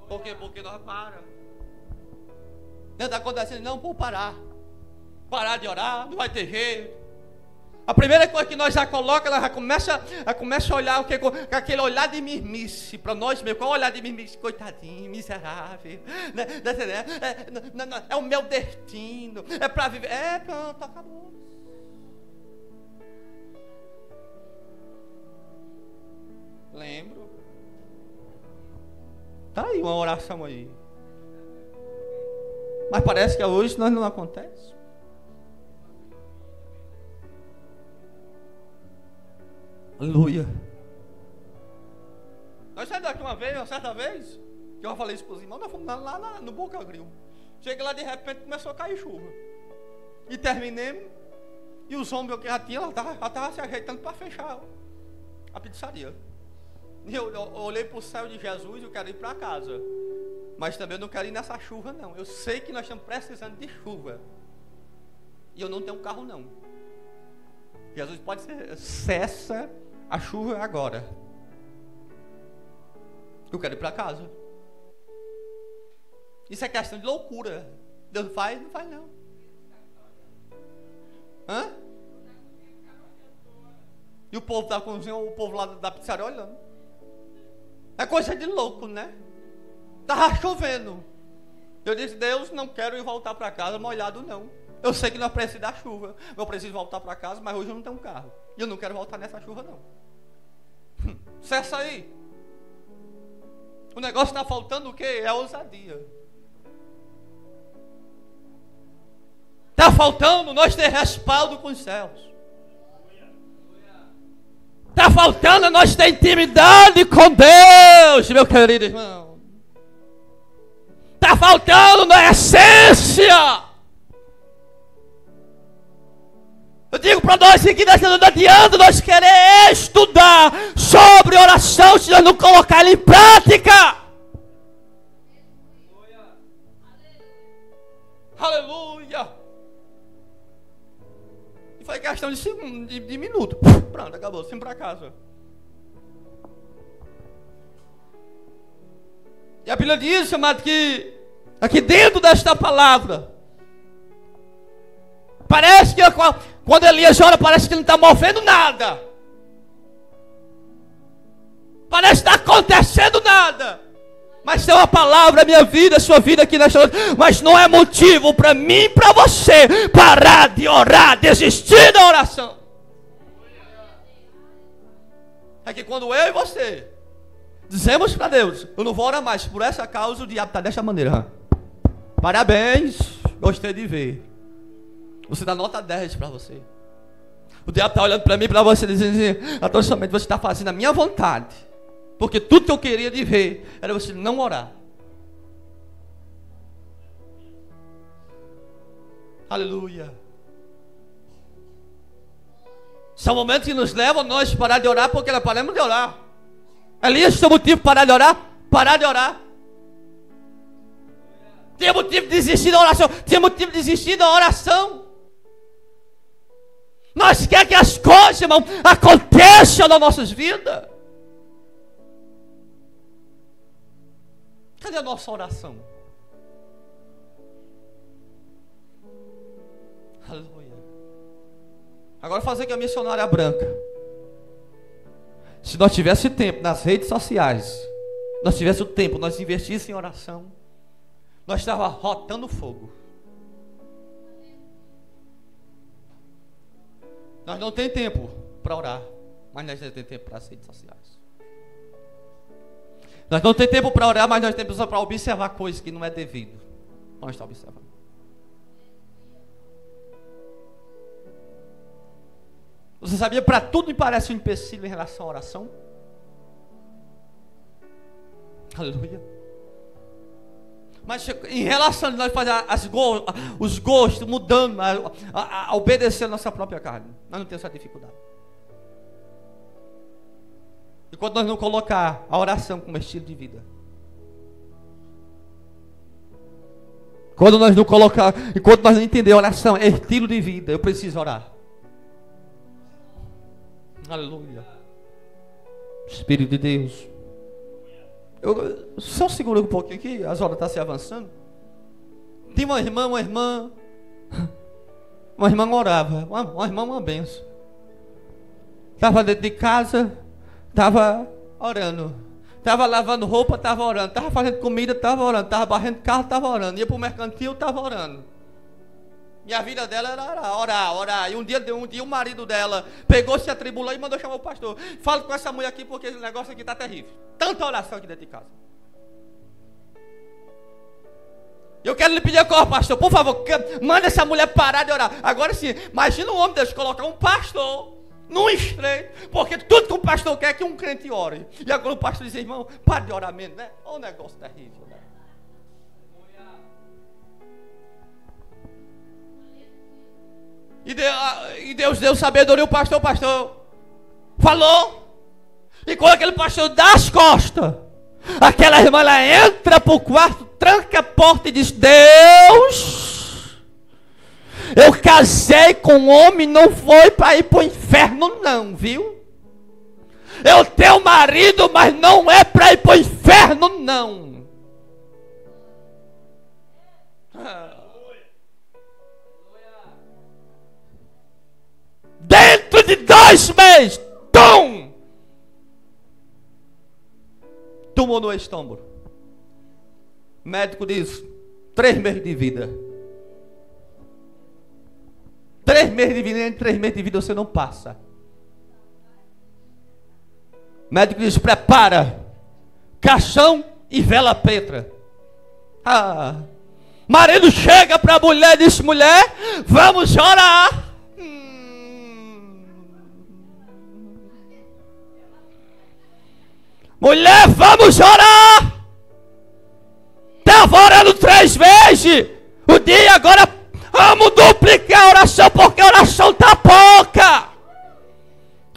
Por quê? Porque nós paramos. Não está acontecendo, não, vou parar de orar, não vai ter jeito. A primeira coisa que nós já colocamos, ela já começa a olhar o que, com aquele olhar de mesmice para nós mesmos. Qual é o olhar de mesmice? Coitadinho, miserável, né? É o meu destino, é para viver. Pronto, acabou. Lembro. Tá aí uma oração aí. Mas parece que hoje nós não acontece. Aleluia. Nós saímos daqui uma certa vez, que eu falei isso para os irmãos, nós fomos lá no Boca Grill. Cheguei lá, de repente começou a cair chuva. E terminemos, e os homens que já tinham, estavam se ajeitando para fechar a pizzaria. E eu olhei para o céu de Jesus e eu quero ir para casa. Mas também eu não quero ir nessa chuva, não. Eu sei que nós estamos precisando de chuva. E eu não tenho carro, não. Jesus pode ser, cessa a chuva agora. Eu quero ir para casa. Isso é questão de loucura. Deus faz, não faz não. Hã? E o povo da cozinha, o povo lá da pizzaria olhando. É coisa de louco, né? Estava chovendo. Eu disse: Deus, não quero ir voltar para casa molhado, não. Eu sei que nós precisamos da chuva. Eu preciso voltar para casa, mas hoje eu não tenho carro. E eu não quero voltar nessa chuva, não. Cessa aí. O negócio está faltando o quê? É ousadia. Está faltando nós ter respaldo com os céus. Está faltando nós ter intimidade com Deus, meu querido irmão. Está faltando na essência. Eu digo para nós que não adianta nós querer estudar sobre oração se nós não colocar ela em prática. Aleluia. E foi questão de segundo, de minuto. Pronto, acabou, sim, para casa. E a Bíblia diz, amado, que aqui dentro desta palavra, parece que quando Elias ora, parece que ele não está movendo nada. Parece que está acontecendo nada. Mas tem uma palavra, minha vida, sua vida aqui nesta noite. Mas não é motivo para mim e para você parar de orar, desistir da oração. É que quando eu e você dizemos para Deus: eu não vou orar mais, por essa causa o diabo está desta maneira. Parabéns, Gostei de ver. Você dá nota 10 para você. O diabo está olhando para mim e para você dizendo assim: atualmente você está fazendo a minha vontade. Porque tudo que eu queria de ver era você não orar. Aleluia. São momentos que nos levam a nós parar de orar porque nós paramos de orar. Elias tinha motivo para parar de orar? Parar de orar. Tinha motivo de desistir da oração. Tinha motivo de desistir da oração. Nós queremos que as coisas, irmão, aconteçam nas nossas vidas. Cadê a nossa oração? Aleluia. Agora fazer que a missionária branca. Se nós tivéssemos tempo nas redes sociais, nós tivéssemos tempo, nós investíssemos em oração, nós estávamos rotando fogo. Nós não temos tempo para orar, mas nós temos tempo para as redes sociais. Nós não temos tempo para orar, mas nós temos tempo para observar coisas que não é devido. Nós estamos observando. Você sabia, para tudo me parece um empecilho em relação à oração? Aleluia. Mas em relação a nós fazer os gostos, mudando, a obedecer a nossa própria carne, nós não temos essa dificuldade. E quando nós não colocar a oração como estilo de vida, quando nós não colocar, enquanto nós não entender a oração é estilo de vida, eu preciso orar. Aleluia. Espírito de Deus. Só segura um pouquinho aqui, as horas estão se avançando. Tinha uma irmã orava, uma irmã, uma benção. Estava dentro de casa, estava orando. Estava lavando roupa, estava orando. Estava fazendo comida, estava orando. Estava barrendo carro, estava orando. Ia para o mercantil, estava orando. E a vida dela era orar. E um dia o marido dela pegou, se atribulou e mandou chamar o pastor. Fala com essa mulher aqui porque esse negócio aqui está terrível. Tanta oração aqui dentro de casa. Eu quero lhe pedir agora, pastor, por favor, manda essa mulher parar de orar. Agora sim, imagina um homem de Deus colocar um pastor num estreito, porque tudo que um pastor quer é que um crente ore. E agora o pastor diz: irmão, para de orar menos, né? Olha um negócio terrível, né? E Deus deu sabedoria, o pastor falou. E quando aquele pastor dá as costas, aquela irmã, ela entra para o quarto, tranca a porta e diz: Deus, eu casei com um homem, não foi para ir para o inferno não, viu? Eu tenho marido, mas não é para ir para o inferno não. Dentro de 2 meses, tumor no estômago. Médico diz: 3 meses de vida. 3 meses de vida, em 3 meses de vida você não passa. Médico diz: prepara caixão e vela preta. Marido chega para a mulher e diz: mulher, vamos orar. Mulher, vamos orar. Estava orando 3 vezes o dia, agora vamos duplicar a oração, porque a oração está pouca.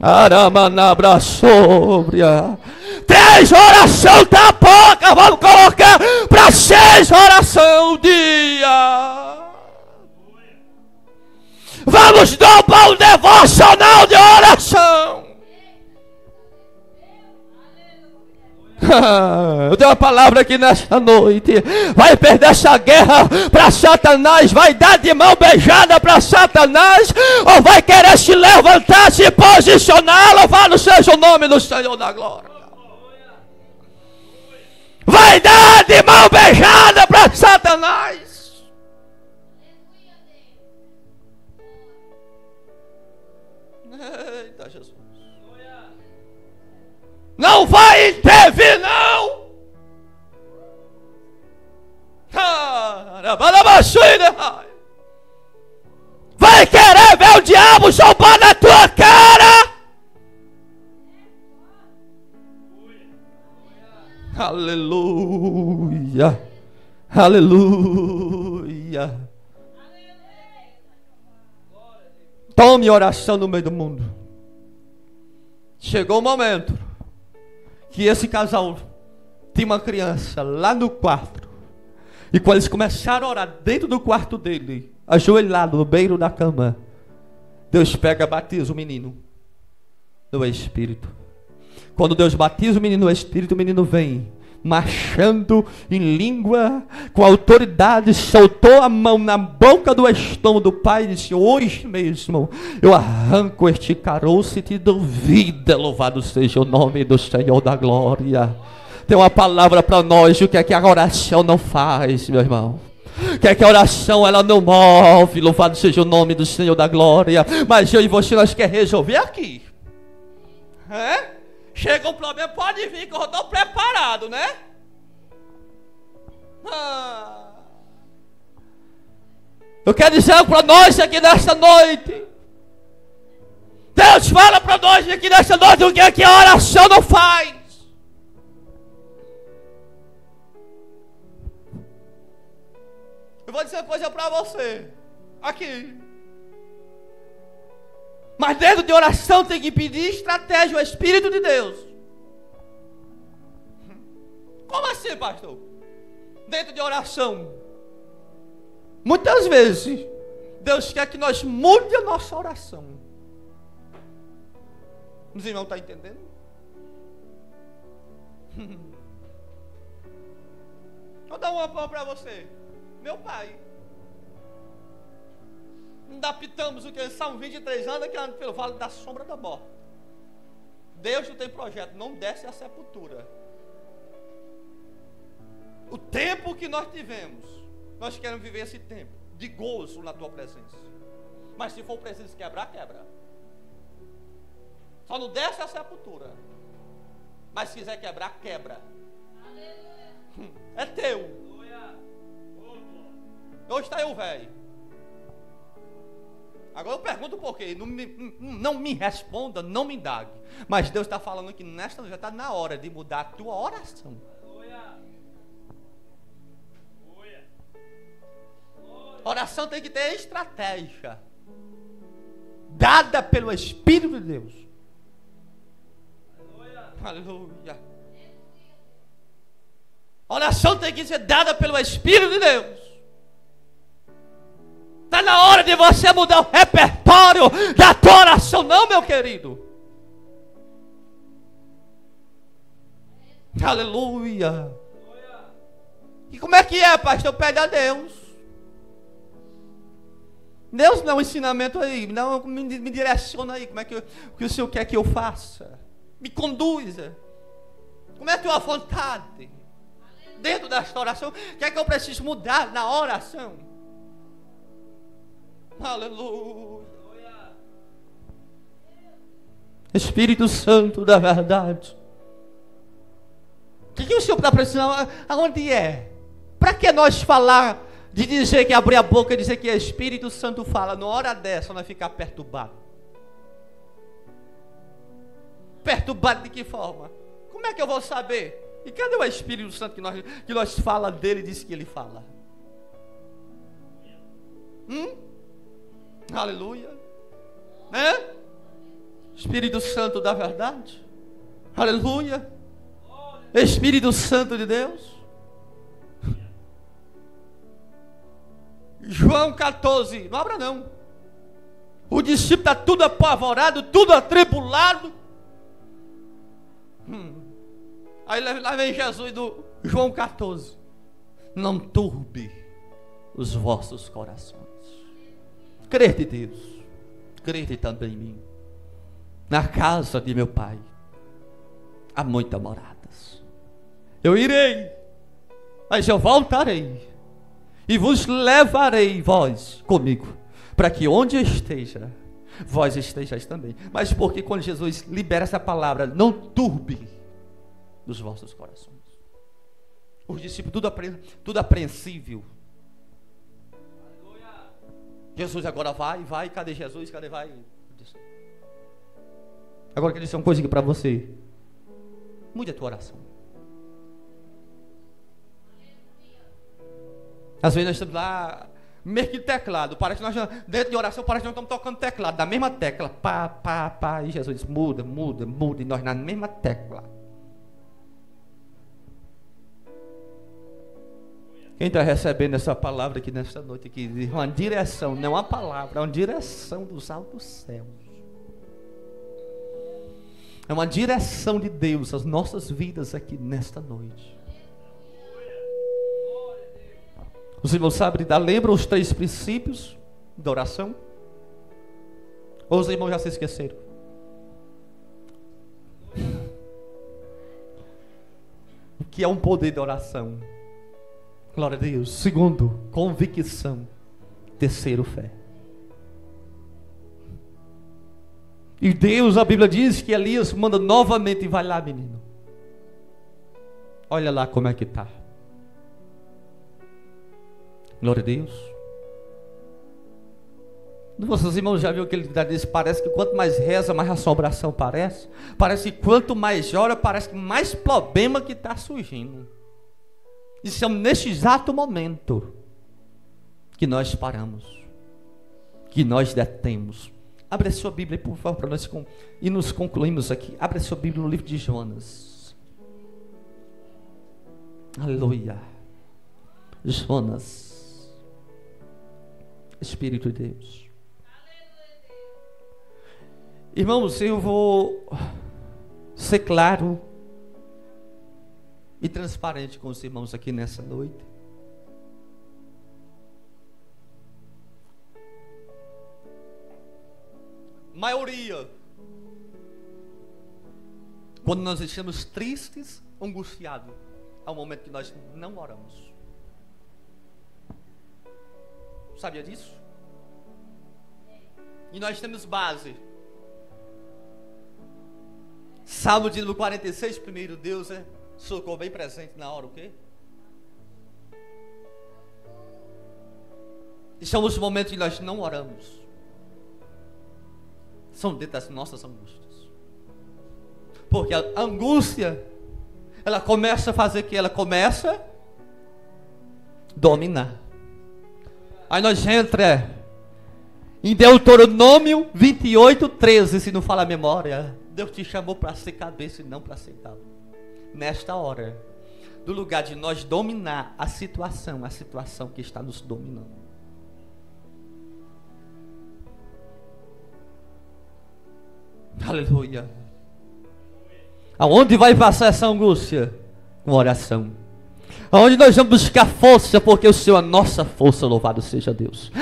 Aramanabra sobria. 3 orações está pouca, vamos colocar para 6 orações o dia. Vamos dobrar um devocional de oração. Eu tenho uma palavra aqui nesta noite. Vai perder essa guerra para Satanás? Vai dar de mão beijada para Satanás? Ou vai querer se levantar, se posicionar? Louvado seja o nome do Senhor da glória. Vai dar de mão beijada para Satanás? Eita Jesus. Não vai intervir não. Vai querer ver o diabo zombar na tua cara? Aleluia. Aleluia. Tome oração no meio do mundo. Chegou o momento que esse casal tinha uma criança lá no quarto. E quando eles começaram a orar dentro do quarto dele, ajoelhado no beiro da cama, Deus pega e batiza o menino no Espírito. Quando Deus batiza o menino no Espírito, o menino vem marchando em língua, com autoridade, soltou a mão na boca do estômago do pai e disse: hoje mesmo eu arranco este caroço e te dou vida. Louvado seja o nome do Senhor da glória. Tem uma palavra para nós: o que é que a oração não faz, meu irmão? O que é que a oração ela não move? Louvado seja o nome do Senhor da glória. Mas eu e você, nós queremos resolver aqui. Chega um problema, pode vir que eu estou preparado, né? Eu quero dizer algo para nós aqui nesta noite. Deus fala para nós aqui nesta noite o que é que a oração não faz. Eu vou dizer uma coisa para você aqui. Mas dentro de oração tem que pedir estratégia ao Espírito de Deus. Como assim, pastor? Dentro de oração. Muitas vezes Deus quer que nós mude a nossa oração. Os irmãos estão entendendo? Vou dar uma palavra para você. Meu pai. Adaptamos o que? São 23 anos que anda pelo vale da sombra da morte. Deus não tem projeto, não desce a sepultura. O tempo que nós tivemos, nós queremos viver esse tempo de gozo na tua presença. Mas se for preciso quebrar, quebra. Só não desce a sepultura. Mas se quiser quebrar, quebra. É teu. Hoje está eu, velho. Agora eu pergunto por quê. Não me responda, não me indague. Mas Deus está falando que nesta já está na hora de mudar a tua oração. Oração tem que ter estratégia dada pelo Espírito de Deus. Aleluia. Oração tem que ser dada pelo Espírito de Deus. Está na hora de você mudar o repertório da tua oração, não, meu querido. Aleluia. E como é que é, pastor? Pede a Deus. Deus dá um ensinamento aí, me direciona aí, como é que o Senhor quer que eu faça? Me conduza. Como é a tua vontade? Dentro desta oração, o que é que eu preciso mudar na oração? Aleluia. Espírito Santo da verdade. O que o Senhor está precisando? Aonde é? Para que nós falar, de dizer que abrir a boca e dizer que é Espírito Santo fala, numa hora dessa nós ficar perturbado? Perturbado de que forma? Como é que eu vou saber? E cadê o Espírito Santo que nós fala dele e diz que ele fala? Aleluia. Espírito Santo da verdade. Aleluia. Espírito Santo de Deus. João 14. Não abra não. O discípulo está tudo apavorado, tudo atribulado. Aí lá vem Jesus do João 14. Não turbe os vossos corações. Crede em Deus, crede também em mim. Na casa de meu Pai há muitas moradas. Eu irei, mas eu voltarei e vos levarei vós comigo, para que onde eu esteja, vós estejais também. Mas porque quando Jesus libera essa palavra, não turbe os vossos corações. Os discípulos tudo apreensível. Jesus agora vai, cadê Jesus? Cadê vai? Agora eu quero dizer uma coisa aqui para você. Mude a tua oração. Às vezes nós estamos lá, meio que teclado, parece que nós, dentro de oração, parece que nós estamos tocando teclado, da mesma tecla, pá, e Jesus diz, muda, e nós na mesma tecla. Quem está recebendo essa palavra aqui nesta noite, aqui, uma direção, não uma palavra, é uma direção dos altos céus. É uma direção de Deus às nossas vidas aqui nesta noite. Os irmãos sabem, lembram os 3 princípios da oração? Ou os irmãos já se esqueceram? O que é um poder de oração? Glória a Deus. Segundo, convicção. Terceiro, fé. E Deus, a Bíblia diz que Elias manda novamente, vai lá, menino. Olha lá como é que está. Glória a Deus. Vocês irmãos já viram que ele diz, parece que quanto mais reza, mais assombração parece. Parece que quanto mais ora, parece que mais problema que está surgindo. E são neste exato momento que nós paramos, que nós detemos. Abre a sua Bíblia, por favor, para nós e nos concluímos aqui. Abre a sua Bíblia no livro de Jonas. Aleluia. Jonas. Espírito de Deus. Irmãos, eu vou ser claro e transparente com os irmãos aqui nessa noite. Maioria, quando nós estamos tristes, angustiados, é o momento que nós não oramos. Sabia disso? E nós temos base. Salmo de número 46, primeiro, Deus socorro bem presente na hora, o quê? E são os momentos que nós não oramos. São dentro das nossas angústias. Porque a angústia, ela começa a fazer o que? Ela começa a dominar. Aí nós entra em Deuteronômio 28:13, se não fala a memória. Deus te chamou para ser cabeça e não para ser cabo. Nesta hora, do lugar de nós dominar a situação que está nos dominando. Aleluia. Aonde vai passar essa angústia? Com oração. Aonde nós vamos buscar força, porque o Senhor é a nossa força, louvado seja Deus.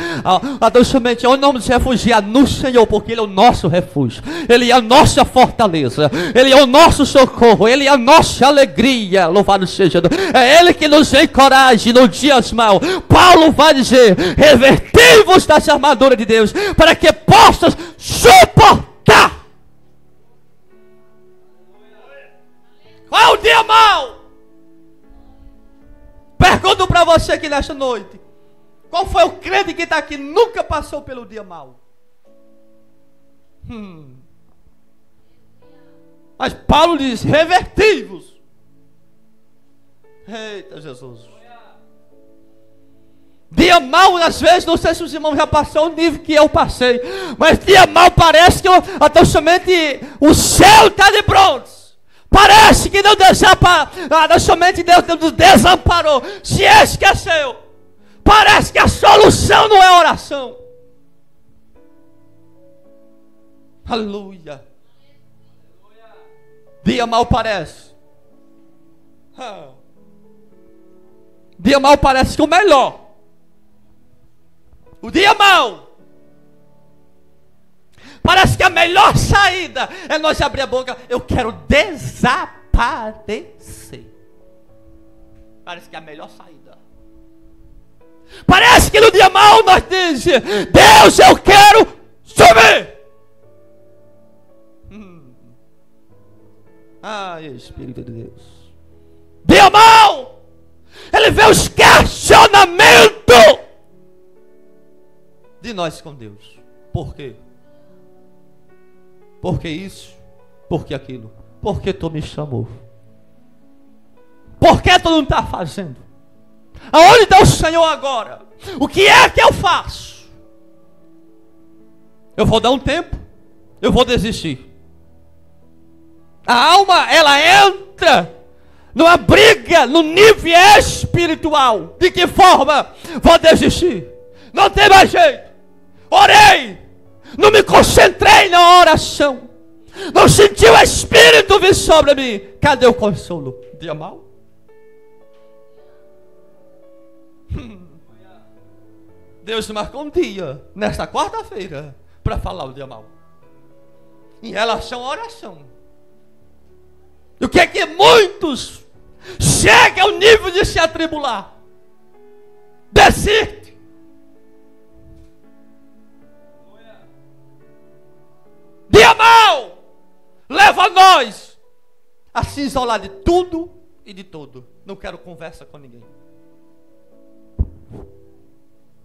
Somente onde nós vamos refugiar no Senhor, porque Ele é o nosso refúgio, Ele é a nossa fortaleza, Ele é o nosso socorro, Ele é a nossa alegria, louvado seja Deus. É Ele que nos encoraja nos dias maus. Paulo vai dizer, revesti-vos dessa armadura de Deus, para que possas suportar. Qual é o dia mau? Pergunto para você aqui nesta noite, qual foi o crente que está aqui nunca passou pelo dia mau? Mas Paulo diz, reverti-vos. Eita Jesus. Dia mau, às vezes, não sei se os irmãos já passaram o nível que eu passei, mas dia mau parece que até somente o céu está de bronze. Parece que não somente Deus nos desamparou, se esqueceu. Parece que a solução não é oração. Aleluia. Dia mal parece. Dia mal parece que o melhor. O dia mal parece que a melhor saída é nós abrir a boca. Eu quero desaparecer. Parece que é a melhor saída. Parece que no dia mau nós dizemos, Deus, eu quero subir. Ai, Espírito de Deus. Dia mau, ele vê os questionamentos de nós com Deus. Por quê? Por que isso? Por que aquilo? Por que tu me chamou? Por que tu não está fazendo? Aonde está o Senhor agora? O que é que eu faço? Eu vou dar um tempo? Eu vou desistir. A alma, ela entra numa briga no nível espiritual. De que forma? Vou desistir. Não tem mais jeito. Orei. Não me concentrei na oração. Não senti o Espírito vir sobre mim. Cadê o consolo? Dia mal? Deus marcou um dia, nesta quarta-feira, para falar o dia mal. Em relação à oração. E o que é que muitos chegam ao nível de se atribular? Desiste. Dia mal leva nós a se isolar de tudo e de tudo. Não quero conversa com ninguém.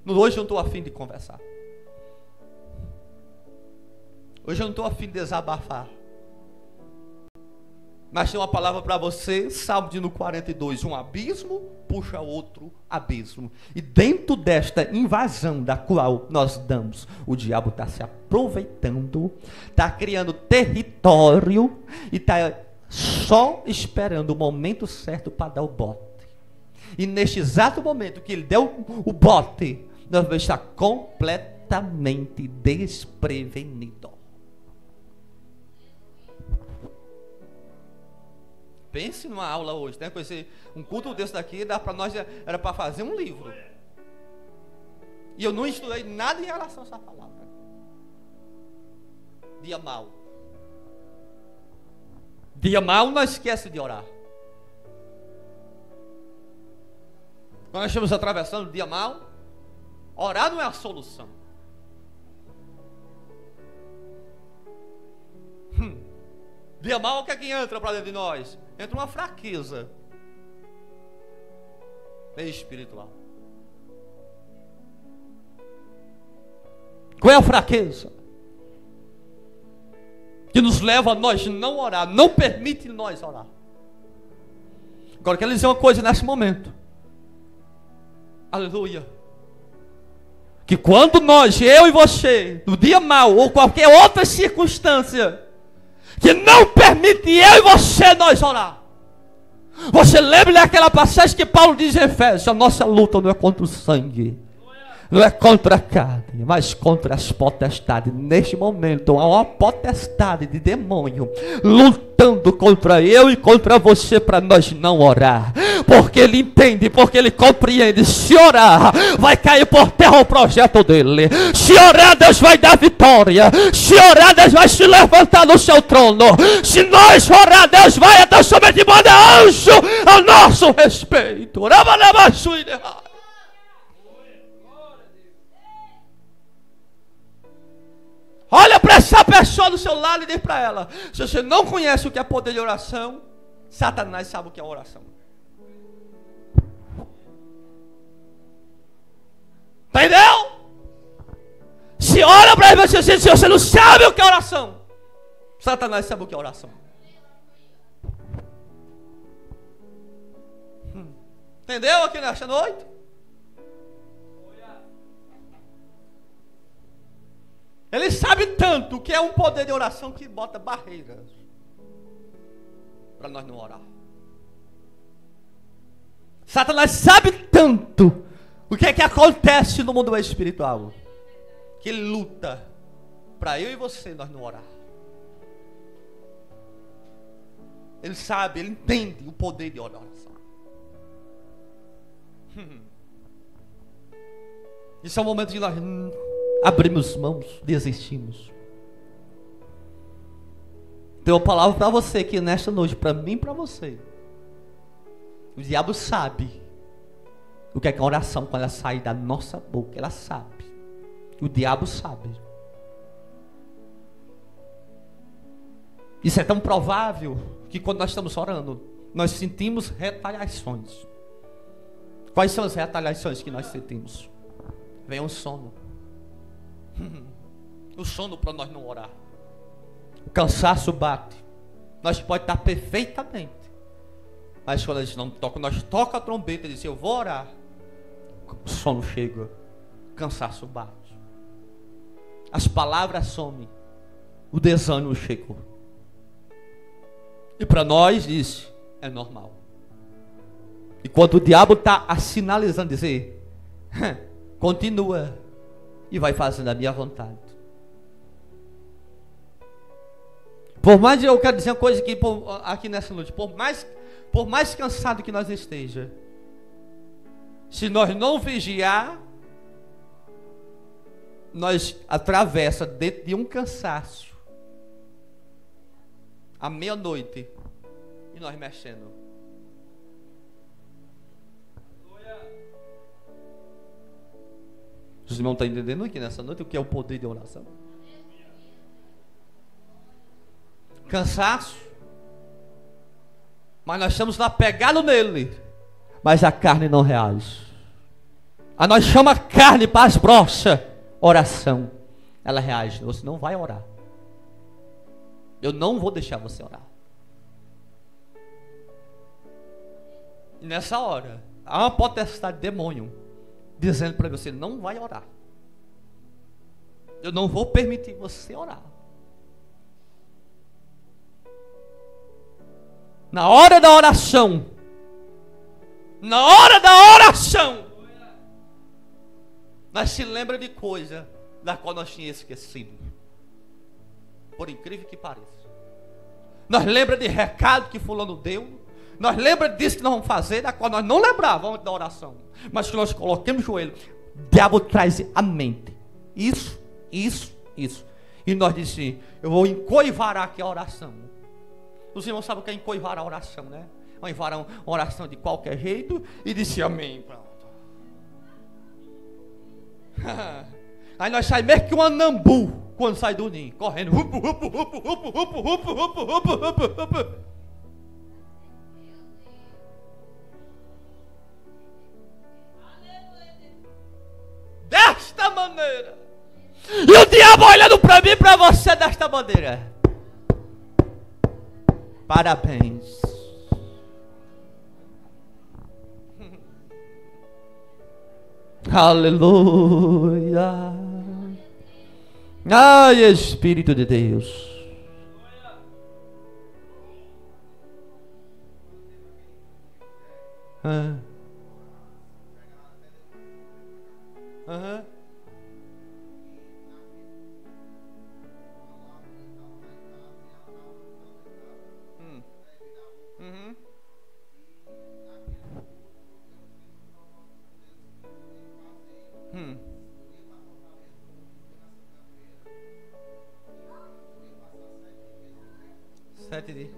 Hoje eu não estou afim de conversar. Hoje eu não estou afim de desabafar. Mas tem uma palavra para você, Salmo de 42, um abismo puxa outro abismo. E dentro desta invasão da qual nós damos, o diabo está se aproveitando, está criando território e está só esperando o momento certo para dar o bote. E neste exato momento que ele deu o bote, nós vamos estar completamente desprevenidos. Pense numa aula hoje, né? Um culto desse daqui dá para nós, era para fazer um livro. E eu não estudei nada em relação a essa palavra. Dia mal. Dia mal não esquece de orar. Quando nós estamos atravessando o dia mal, orar não é a solução. Dia mal, o que é que entra para dentro de nós? Entra uma fraqueza espiritual. Qual é a fraqueza? Que nos leva a nós não orar, não permite nós orar. Agora eu quero dizer uma coisa nesse momento. Aleluia. Que quando nós, eu e você, no dia mau ou qualquer outra circunstância que não permite eu e você nós orar. Você lembra daquela passagem que Paulo diz em Efésios: a nossa luta não é contra o sangue, não é contra a carne, mas contra as potestades. Neste momento há uma potestade de demônio lutando contra eu e contra você para nós não orar, porque ele entende, porque ele compreende. Se orar, vai cair por terra o projeto dele. Se orar, Deus vai dar vitória. Se orar, Deus vai se levantar no seu trono. Se nós orar, Deus vai até somente mandar anjo ao nosso respeito. Olha para essa pessoa do seu lado e diz para ela: se você não conhece o que é poder de oração, Satanás sabe o que é oração. Entendeu? Se olha para ele e diz: se você não sabe o que é oração, Satanás sabe o que é oração. Entendeu aqui nesta noite? Ele sabe tanto o que é um poder de oração que bota barreiras para nós não orar. Satanás sabe tanto o que é que acontece no mundo espiritual, que ele luta para eu e você nós não orar. Ele sabe, ele entende o poder de oração. Isso é o momento de nós abrimos mãos, desistimos. Tenho uma palavra para você aqui nesta noite, para mim e para você. O diabo sabe o que é oração quando ela sai da nossa boca. Ela sabe. O diabo sabe. Isso é tão provável que quando nós estamos orando, nós sentimos retaliações. Quais são as retaliações que nós sentimos? Vem um sono. O sono para nós não orar. O cansaço bate. Nós pode estar perfeitamente, mas quando a gente não toca, nós toca a trombeta e diz: eu vou orar. O sono chega, o cansaço bate, as palavras somem, o desânimo chegou. E para nós isso é normal. E quando o diabo está sinalizando, dizer: continua e vai fazendo a minha vontade. Por mais, eu quero dizer uma coisa aqui nessa noite, por mais cansado que nós esteja, se nós não vigiar, nós atravessa dentro de um cansaço à meia-noite e nós mexendo. Os irmãos estão entendendo aqui nessa noite o que é o poder de oração? Cansaço, mas nós estamos lá pegados nele, mas a carne não reage. A nós chama a carne para as brochas. Oração, ela reage. Você não vai orar, eu não vou deixar você orar. E nessa hora há uma potestade de demônio dizendo para você: não vai orar, eu não vou permitir você orar. Na hora da oração, nós se lembramos de coisa da qual nós tínhamos esquecido. Por incrível que pareça, nós lembramos de recado que fulano deu, nós lembramos disso que nós vamos fazer, da qual nós não lembrávamos da oração, mas que nós colocamos o joelho, o diabo traz a mente, isso, e nós disse: eu vou encoivar aqui a oração. Os irmãos sabem o que é encoivar a oração, né? Encoivar uma oração de qualquer jeito e disse amém. Pronto. Aí nós saímos mesmo que um anambu quando sai do ninho, correndo. Desta maneira. E o diabo olhando para mim e para você desta maneira. Parabéns. Aleluia. Ai, Espírito de Deus. Sete dias.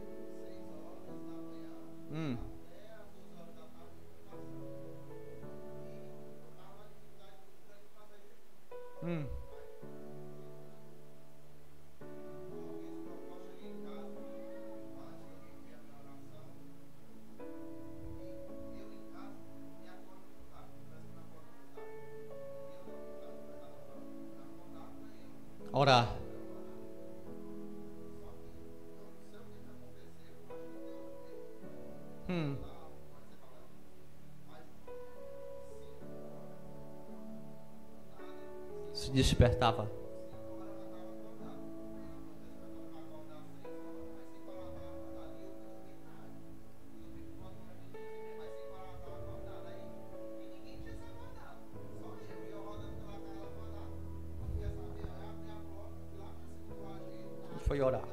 Orar. Se despertava. Foi orar.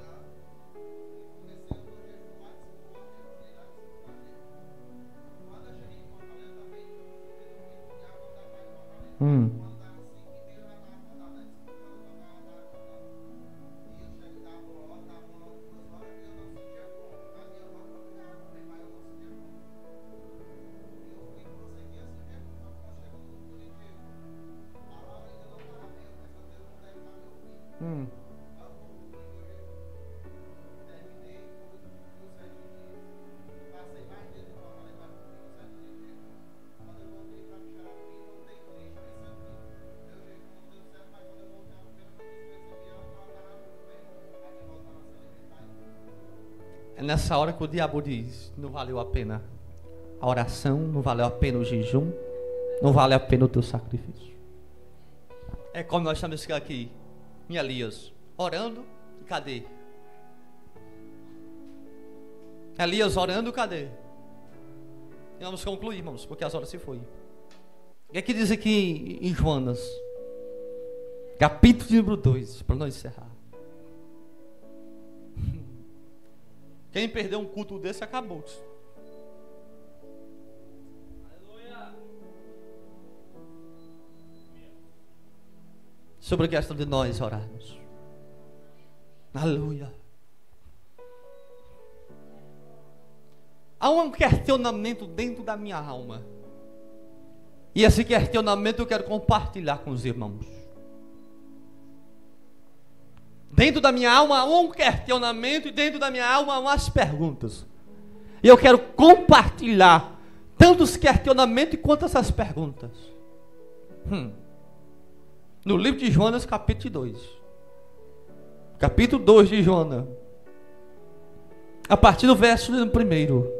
nessa hora que o diabo diz: não valeu a pena a oração, não valeu a pena o jejum, não vale a pena o teu sacrifício. É como nós estamos aqui em Elias, orando, e cadê? Elias orando, cadê? E vamos concluir, irmãos, porque as horas se foi. O que é que diz aqui em Jonas, capítulo número 2, para nós encerrar? Quem perdeu um culto desse acabou. Aleluia. Sobre a questão de nós orarmos. Aleluia. Há um questionamento dentro da minha alma. E esse questionamento eu quero compartilhar com os irmãos. Dentro da minha alma há um questionamento e dentro da minha alma há umas perguntas. E eu quero compartilhar tanto os questionamentos quanto essas perguntas. No livro de Jonas, capítulo 2. Capítulo 2 de Jonas. A partir do verso 1.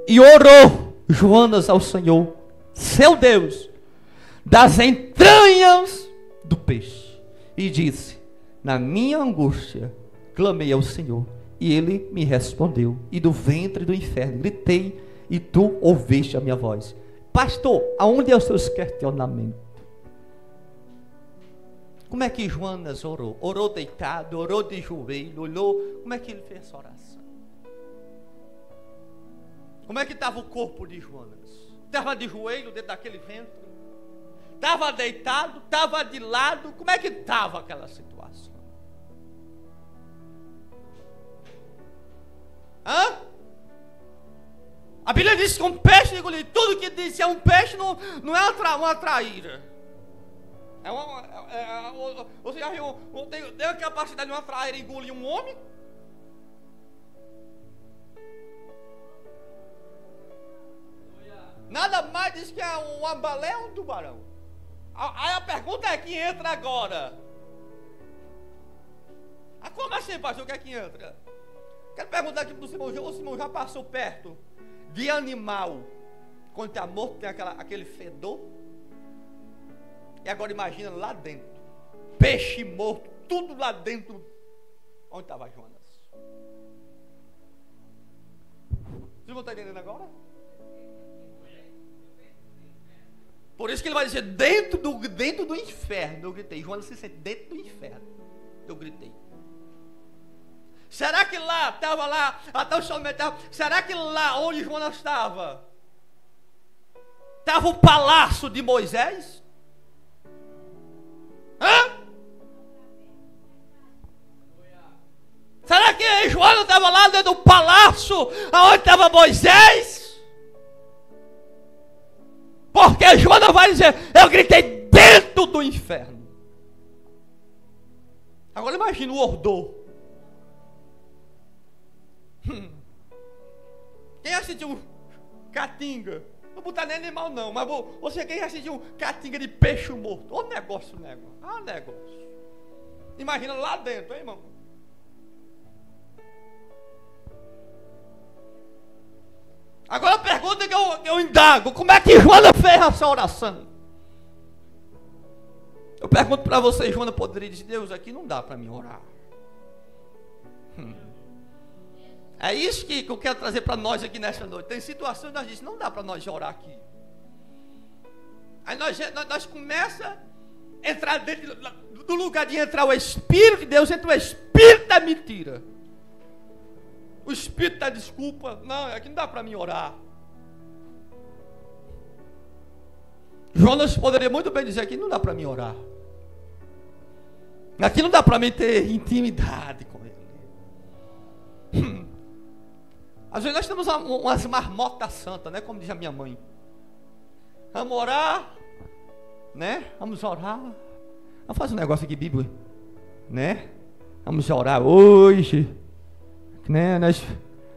E orou Jonas ao Senhor, seu Deus, das entranhas do peixe, e disse: na minha angústia clamei ao Senhor, e ele me respondeu, e do ventre do inferno gritei, e tu ouviste a minha voz. Pastor, aonde é os seus questionamentos? Como é que Jonas orou? Orou deitado, orou de joelho, orou. Como é que ele fez essa oração? Como é que estava o corpo de Jonas? Estava de joelho dentro daquele ventre? Estava deitado? Estava de lado? Como é que estava aquela situação? A Bíblia diz que um peixe engoliu. Tudo que diz que é um peixe não é uma traíra. Você já viu? Tem a capacidade de uma traíra engolir um homem? Nada mais diz que é uma baleia ou um tubarão. Aí a pergunta é que entra agora. Como assim, pastor? O que é que entra? Quero perguntar aqui para o Simão. O Simão já passou perto de animal quando está morto, tem aquele fedor? E agora imagina lá dentro, peixe morto, tudo lá dentro. Onde estava Jonas? Vocês vão estar entendendo agora? Por isso que ele vai dizer, dentro do inferno eu gritei. Jonas se sente dentro do inferno. Eu gritei. Será que lá, estava lá, até o sol metal, será que lá onde Jonas estava o palácio de Moisés? Será que Jonas estava lá dentro do palácio onde estava Moisés? Porque Jonas vai dizer, eu gritei dentro do inferno. Agora imagina o ordor. Quem assistiu Caatinga? Não vou botar nem animal não, mas você quem assistiu Caatinga de peixe morto? Ô negócio. Negócio. Imagina lá dentro, hein, irmão? Agora a pergunta que eu indago: como é que Jonas fez essa oração? Eu pergunto para vocês, Jonas poderia dizer: Deus, aqui não dá para mim orar. É isso que eu quero trazer para nós aqui nesta noite. Tem situações que nós dizemos, não dá para nós orar aqui. Aí nós começamos a entrar dentro do lugar de entrar o Espírito de Deus, entra o Espírito da mentira. O Espírito da desculpa. Não, aqui não dá para mim orar. Jonas poderia muito bem dizer, aqui não dá para mim orar. Aqui não dá para mim ter intimidade com ele. Às vezes nós temos umas marmotas santas, né? Como diz a minha mãe. Vamos orar, né? Vamos orar. Vamos fazer um negócio aqui, Bíblia, né? Vamos orar hoje, né? Nós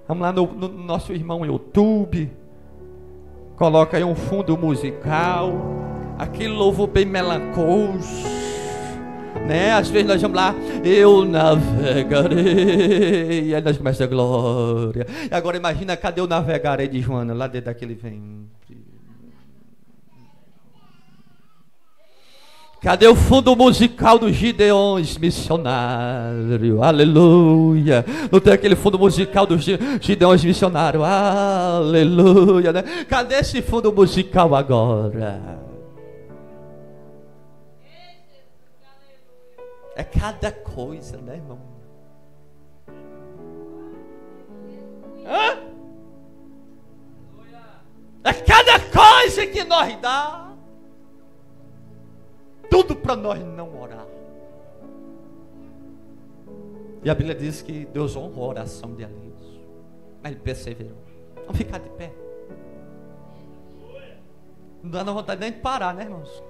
vamos lá no nosso irmão YouTube. Coloca aí um fundo musical, aquele louvor bem melancólico, né? Às vezes nós vamos lá, eu navegarei, e aí nós começamos a glória. E agora imagina, cadê o navegarei de Joana? Lá dentro daquele ventre. Cadê o fundo musical dos Gideões missionários? Aleluia. Não tem aquele fundo musical dos Gideões missionários? Aleluia, né? Cadê esse fundo musical agora? É cada coisa, né, irmão? Hã? É cada coisa que nós dá. Tudo para nós não orar. E a Bíblia diz que Deus honrou a oração de Elias, mas ele perseverou. Vamos ficar de pé. Não dá vontade nem de parar, né, irmãos?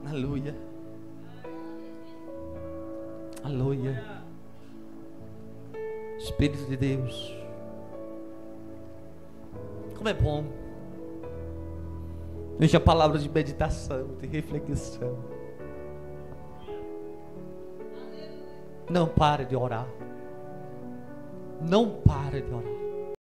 Aleluia. Aleluia. Espírito de Deus. Como é bom. Veja palavras de meditação, de reflexão. Não pare de orar. Não pare de orar.